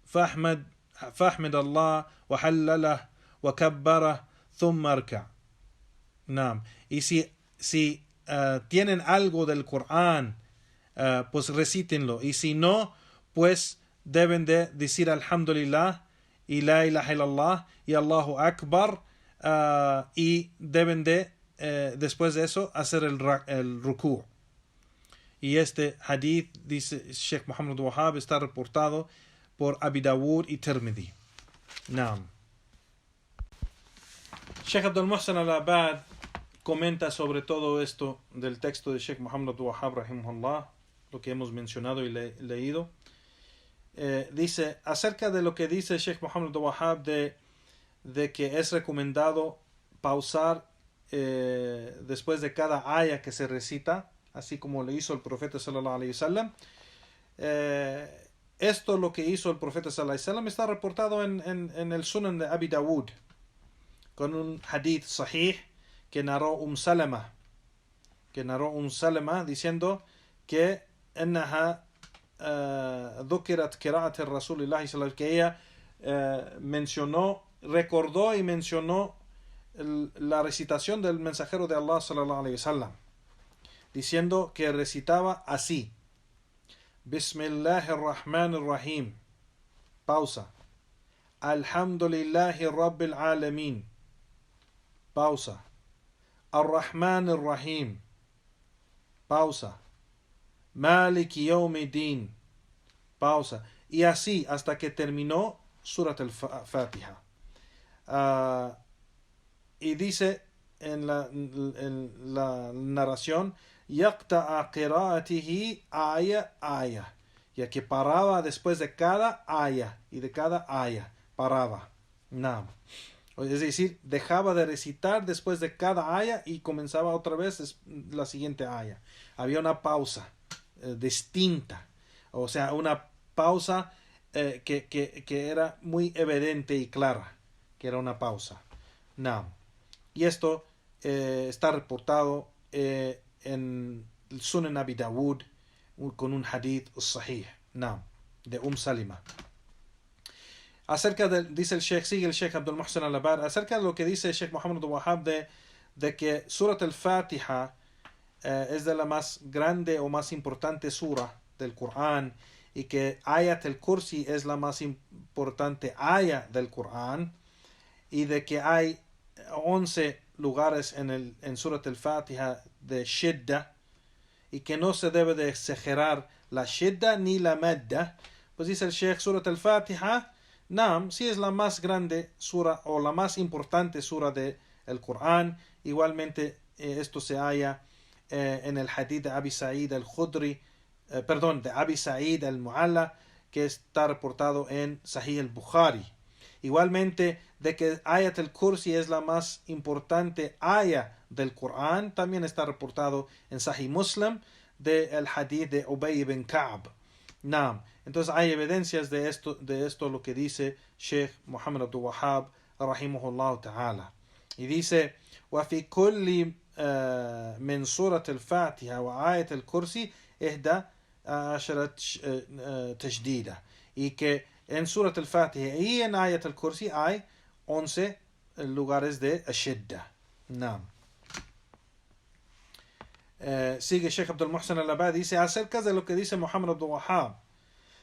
fahmid Allah, wa hallalah, wa kabbarah, thumma arka'. Naam. Y si tienen algo del Corán, pues recítenlo. Y si no, pues deben de decir Alhamdulillah y La ilaha illallah y Allahu Akbar, y deben de, después de eso, hacer el ruku'. Y este hadith, dice Sheikh Muhammad Wahhab, está reportado por Abi Dawud y Tirmidhi. Naam. Sheikh Abdul Muhsin al-Abad comenta sobre todo esto del texto de Sheikh Muhammad Wahhab rahimahullah, lo que hemos mencionado y leído. Dice acerca de lo que dice Sheikh Muhammad Wahhab de que es recomendado pausar después de cada aya que se recita, así como le hizo el profeta sallallahu alaihi wasallam. Esto lo que hizo el profeta sallallahu alaihi wasallam está reportado en el Sunan de Abi Dawud, con un hadith sahih que narró Salama, diciendo que ennaha dhukirat qira'at al-Rasulillah sallallahu alaihi wasallam, que ella recordó y mencionó la recitación del mensajero de Allah sallallahu alaihi wasallam, diciendo que recitaba así: Bismillahir Rahmanir Rahim, pausa, Alhamdulillahi Rabbil Alamin, pausa, Ar-Rahman Ar-Rahim, pausa, Maliki Yawmiddin, pausa, y así hasta que terminó Surat al-Fatiha. Y dice en la narración: Yaqta'a qira'atihi aya, ya que paraba después de cada aya, y de cada aya paraba. Naam. Es decir, dejaba de recitar después de cada aya y comenzaba otra vez la siguiente aya. Había una pausa distinta, o sea, una pausa que era muy evidente y clara, que era una pausa. Naam. Y esto está reportado en el Sunan Abi Dawud con un hadith sahih, Naam, de Salima. Acerca de, dice el Sheikh, sigue el Sheikh Abdul Muhsin al-Abad, acerca de lo que dice el Sheikh Muhammad Wahhab de que Surat al-Fatiha es de la más grande o más importante sura del Corán, y que Ayat al-Kursi es la más importante aya del Corán, y de que hay 11 lugares en Surat al-Fatiha de Shidda, y que no se debe de exagerar la Shidda ni la Madda. Pues dice el Sheikh, Surat al-Fatiha, Naam, sí es la más grande sura o la más importante sura del Corán. Igualmente esto se halla en el hadith de Abi Sa'id al-Khudri, de Abi Sa'id al-Mu'alla, que está reportado en Sahih al-Bukhari. Igualmente de que Ayat al-Kursi es la más importante aya del Corán, también está reportado en Sahih Muslim del hadith de Ubay ibn Ka'b. Naam. Entonces hay evidencias de esto lo que dice Sheikh Muhammad Abdul Wahhab rahimahullah ta'ala. Y dice: وَفِي كُلِّ من سورة الفاتحة وآية الكرسي 11 تشديدة. Y que en Surat al-Fatiha y en Ayat al-Kursi hay 11 lugares de shidda. Naam. Sigue Sheikh Abdul Muhsin al-Abadi, dice acerca de lo que dice Muhammad Abdul Wahhab,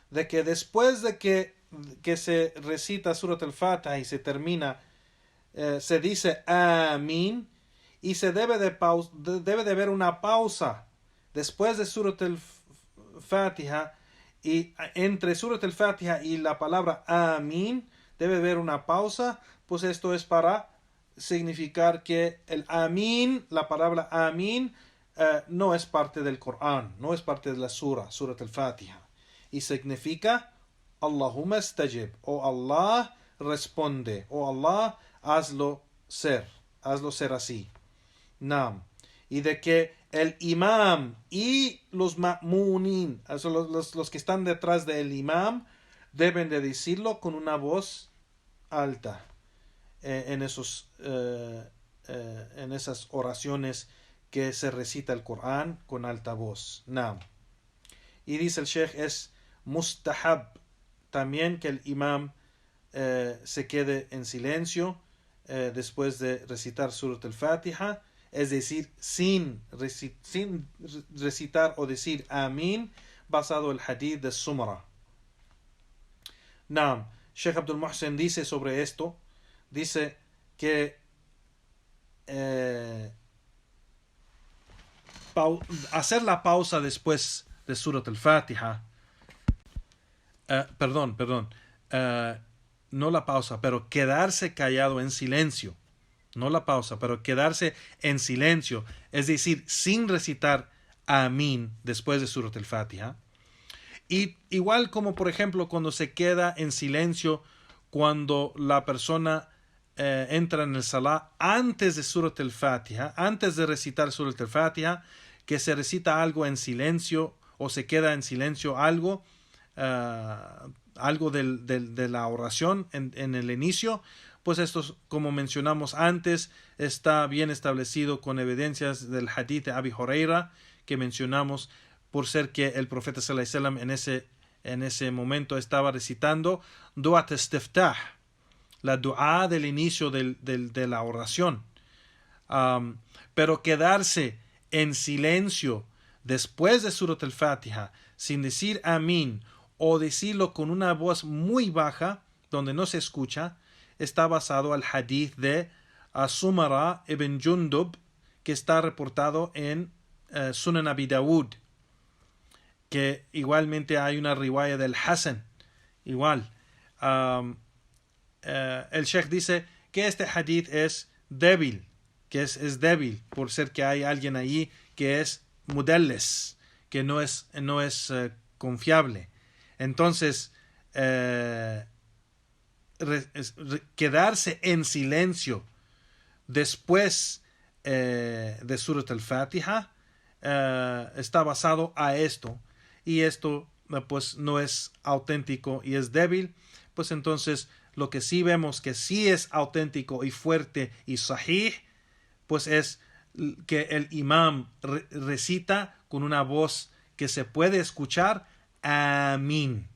de que después de que se recita Surat al-Fatiha y se termina, se dice Amin, y se debe de haber una pausa después de Surat al-Fatiha, y entre Surat al-Fatiha y la palabra Amin debe haber una pausa, pues esto es para significar que el Amin, la palabra Amin, no es parte del Corán, no es parte de la Surat al-Fatiha, y significa Allahumma istajib, o Allah responde, o Allah hazlo ser así. Naam. Y de que el imam y los ma'munin, los que están detrás del imam, deben de decirlo con una voz alta en esas oraciones que se recita el Corán con alta voz. Naam. Y dice el Sheikh, es mustahab también que el imam se quede en silencio después de recitar Surat al-Fatiha, es decir, sin recitar o decir Amin, basado en el hadith de Sumra. Naam. Sheikh Abdul Muhsin dice sobre esto, dice que hacer la pausa después de Surat al-Fatiha, no la pausa, pero quedarse callado en silencio. No la pausa, pero quedarse en silencio, es decir, sin recitar Amin después de Surat al-Fatiha. Y igual como, por ejemplo, cuando se queda en silencio cuando la persona entra en el Salah antes de Surat al-Fatiha, antes de recitar Surat al-Fatiha, que se recita algo en silencio o se queda en silencio algo de la oración en el inicio, pues esto, como mencionamos antes, está bien establecido con evidencias del hadith de Abi Huraira que mencionamos, por ser que el profeta sallallahu alaihi wasallam en ese momento estaba recitando Du'at istiftah, la dua del inicio de la oración. Pero quedarse en silencio después de Surat al-Fatiha sin decir Amin o decirlo con una voz muy baja donde no se escucha, está basado al hadith de Sumara ibn Jundub, que está reportado en Sunan Abi Dawud, que igualmente hay una riwaya del Hasan. Igual el Sheikh dice que este hadith es débil, que es débil por ser que hay alguien allí que es mudallis, que no es confiable. Entonces quedarse en silencio después de Surat al-Fatiha está basado a esto, y esto pues no es auténtico y es débil. Pues entonces lo que sí vemos que sí es auténtico y fuerte y sahih, pues es que el imam recita con una voz que se puede escuchar Amin,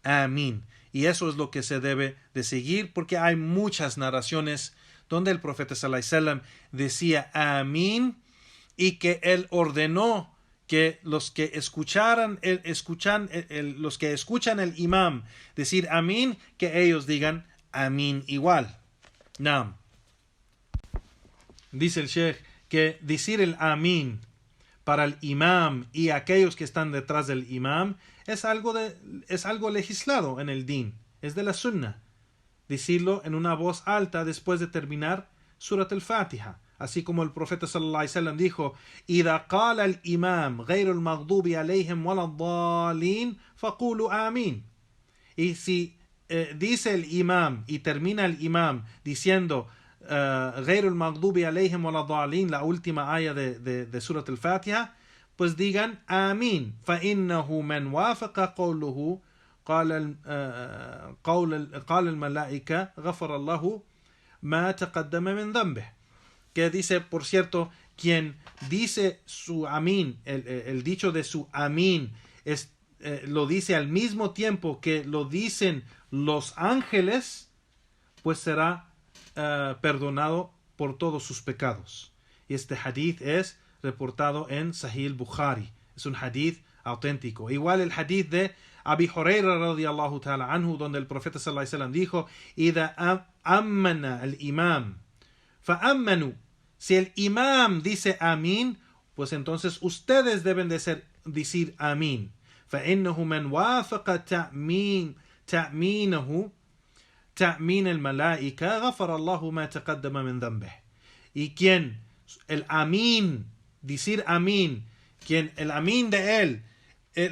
Amin. Y eso es lo que se debe de seguir, porque hay muchas narraciones donde el profeta sallallahu alaihi wasallam decía Amin, y que él ordenó que los que escuchan el imam decir Amin, que ellos digan Amin igual. Naam. Dice el Sheikh que decir el Amin para el imam y aquellos que están detrás del imam es algo legislado en el din, es de la sunnah. Decirlo en una voz alta después de terminar Surat al-Fatiha, así como el profeta sallallahu alaihi wasallam dijo: "Idha qala al-imam ghayru al-maghdubi alayhim wala-d-dallin faqulu amin." Y si dice el imam y termina el imam diciendo ghayru al-maghdubi alayhim wala-d-dallin, la última aya de Surat al-Fatiha, pues digan amin, fa innahu man wafaqa qawluhu قال الملائكة غفر الله ما تقدم من ذنبه. Que dice, por cierto, quien dice su amín, el dicho de su amín, lo dice al mismo tiempo que lo dicen los ángeles, pues será perdonado por todos sus pecados. Y este hadith es reportado en Sahih al-Bukhari. Es un hadith auténtico. Igual el hadith de Abi Huraira radiyallahu ta'ala anhu, donde el profeta sallallahu alaihi wasallam dijo: "Ida ammana al-imam fa'ammanu", si el imam dice amín, pues entonces ustedes deben de decir amín. فَإِنَّهُ مَنْ وَافَقَ تَأْمِينَهُ تأمين الملائكة غفر الله ما تقدم من ذنبه. Y quien el amín, decir amín, quien el amín de él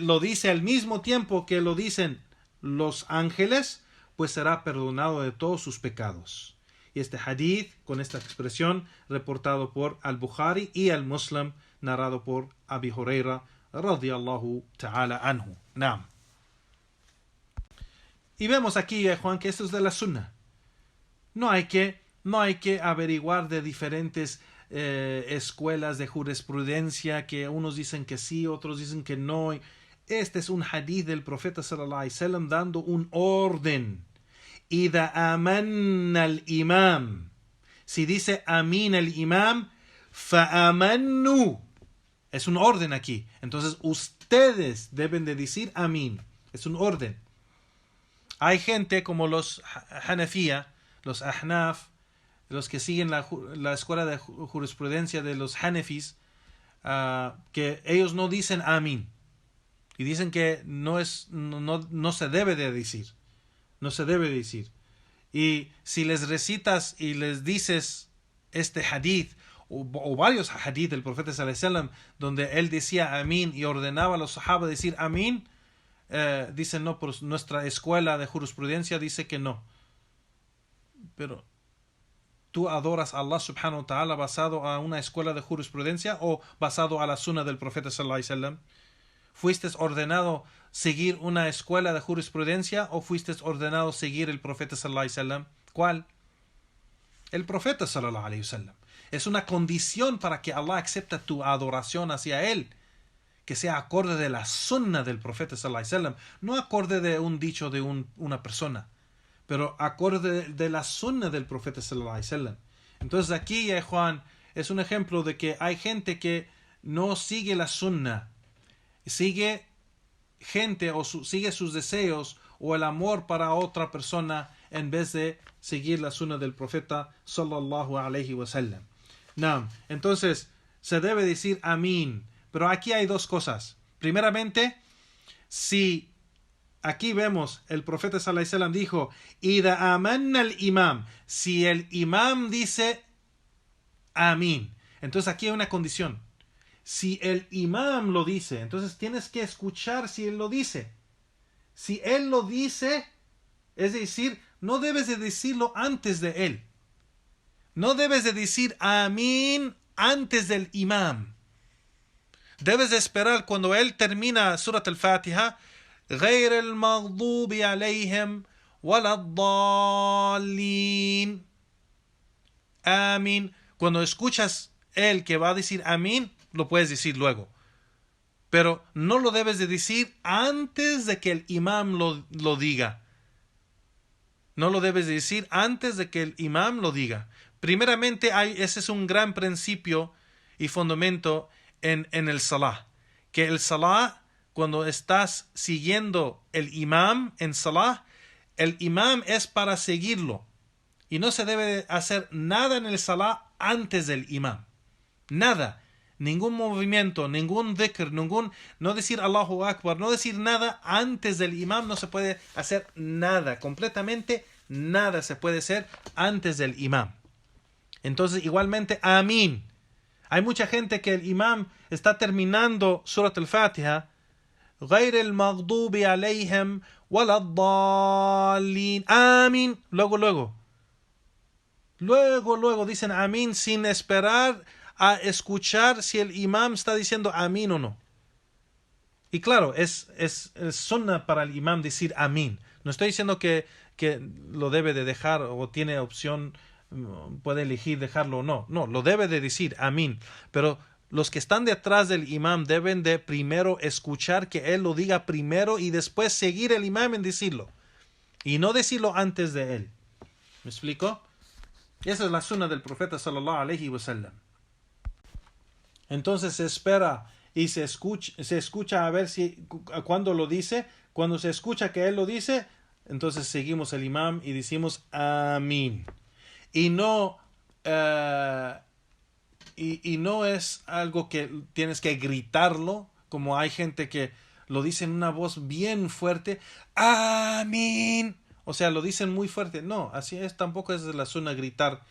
lo dice al mismo tiempo que lo dicen los ángeles, pues será perdonado de todos sus pecados. Y este hadith, con esta expresión, reportado por al-Bukhari y al-Muslim, narrado por Abi Huraira radiyallahu ta'ala anhu. Naam. Y vemos aquí, Juan, que esto es de la sunna. No hay que averiguar de diferentes escuelas de jurisprudencia, que unos dicen que sí, otros dicen que no. Este es un hadith del profeta sallallahu alaihi wasallam dando un orden. Ida amanna al imam. Si dice amin el imam, fa amannu. Es un orden aquí. Entonces ustedes deben de decir amin. Es un orden. Hay gente como los Hanafía, los Ahnaf, los que siguen la escuela de jurisprudencia de los Hanafis, que ellos no dicen amín. Y dicen que no se debe de decir. No se debe decir. Y si les recitas y les dices este hadith, o varios hadith del profeta sallallahu alaihi wasallam, donde él decía amín y ordenaba a los sahaba decir amín, dicen no, por nuestra escuela de jurisprudencia dice que no. Pero ¿tú adoras a Allah subhanahu wa ta'ala basado a una escuela de jurisprudencia o basado a la sunna del profeta sallallahu alaihi wasallam? ¿Fuiste ordenado seguir una escuela de jurisprudencia o fuiste ordenado seguir el profeta sallallahu alaihi wasallam? ¿Cuál? El profeta sallallahu alaihi wasallam. Es una condición para que Allah acepte tu adoración hacia él, que sea acorde de la sunna del profeta sallallahu alaihi wasallam, no acorde de un dicho de una persona, pero acorde de la sunna del profeta sallallahu alaihi wasallam. Entonces aquí, Juan, es un ejemplo de que hay gente que no sigue la sunna, sigue gente o sigue sus deseos o el amor para otra persona en vez de seguir la sunna del profeta sallallahu alaihi wasallam. Entonces se debe decir amín. Pero aquí hay dos cosas. Primeramente, si aquí vemos el profeta sallallahu alaihi wasallam dijo: "Ida amanna al imam", si el imam dice amín, entonces aquí hay una condición. Si el imam lo dice, entonces tienes que escuchar si él lo dice. Si él lo dice, es decir, no debes de decirlo antes de él. No debes de decir amín antes del imam. Debes de esperar cuando él termina Surat al-Fatiha, غير المغضوب عليهم ولا الضالين. Amín. Cuando escuchas él que va a decir amín, lo puedes decir luego. Pero no lo debes de decir antes de que el imam lo diga. No lo debes de decir antes de que el imam lo diga. Primeramente, ese es un gran principio y fundamento en el salah, que el salah, cuando estás siguiendo el imam en salah, el imam es para seguirlo y no se debe hacer nada en el salah antes del imam, nada, ningún movimiento, ningún dhikr, no decir Allahu Akbar, no decir nada antes del imam, no se puede hacer nada, completamente nada se puede hacer antes del imam. Entonces igualmente amín. Hay mucha gente que el imam está terminando Surat al-Fatiha, غير المغضوب عليهم ولا الضالين, amín, luego dicen amín sin esperar a escuchar si el imam está diciendo amín o no. Y claro, es sunna para el imam decir amín. No estoy diciendo que lo debe de dejar o tiene opción puede elegir dejarlo o no. No, lo debe de decir, amín. Pero los que están detrás del imam deben de primero escuchar que él lo diga primero y después seguir el imam en decirlo. Y no decirlo antes de él. ¿Me explico? Esa es la sunna del profeta sallallahu alaihi wasallam. Entonces se espera y se escucha a ver si cuando lo dice. Cuando se escucha que él lo dice, entonces seguimos el imam y decimos amín. Y no no es algo que tienes que gritarlo, como hay gente que lo dice en una voz bien fuerte, amín. O sea, lo dicen muy fuerte. No, así es, tampoco es la sunna gritar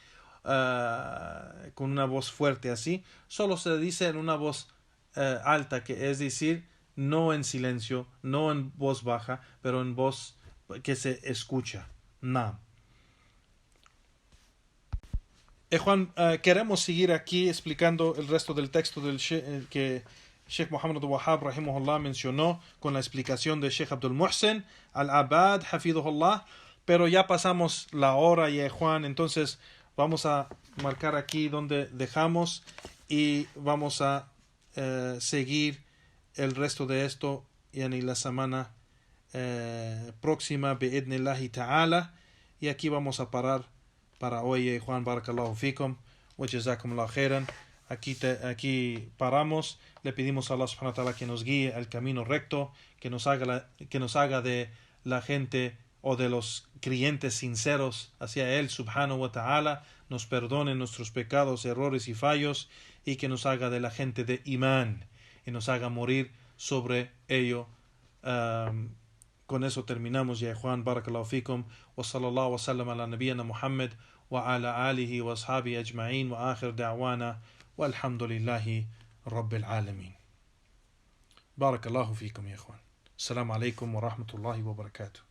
con una voz fuerte así. Solo se dice en una voz alta, que es decir, no en silencio, no en voz baja, pero en voz que se escucha. No. Juan, queremos seguir aquí explicando el resto del texto del que Sheikh Muhammad al-Wahhab rahimahullah mencionó con la explicación de Sheikh Abdul Muhsin al-Abad hafidhullah, pero ya pasamos la hora, Juan, entonces vamos a marcar aquí donde dejamos y vamos a seguir el resto de esto en la semana próxima bi'idnillahi ta'ala, y aquí vamos a parar para hoy, Juan. Barakallahu fikum wa jazakumullahu khairan. Aquí paramos. Le pedimos a Allah subhanahu wa ta'ala que nos guíe al camino recto, que nos haga de la gente o de los creyentes sinceros hacia Él subhanahu wa ta'ala, nos perdone nuestros pecados, errores y fallos, y que nos haga de la gente de imán y nos haga morir sobre ello. Con eso terminamos, ya Juan. Barakallahu fikum wa sallallahu wa sallam ala nabiyyina Muhammad wa ala alihi wa ashabihi ajma'in wa akhir da'wana walhamdulillahi rabbil alamin. Barakallahu fikum, ya Juan. Assalamu alaikum wa rahmatullahi wa barakatuh.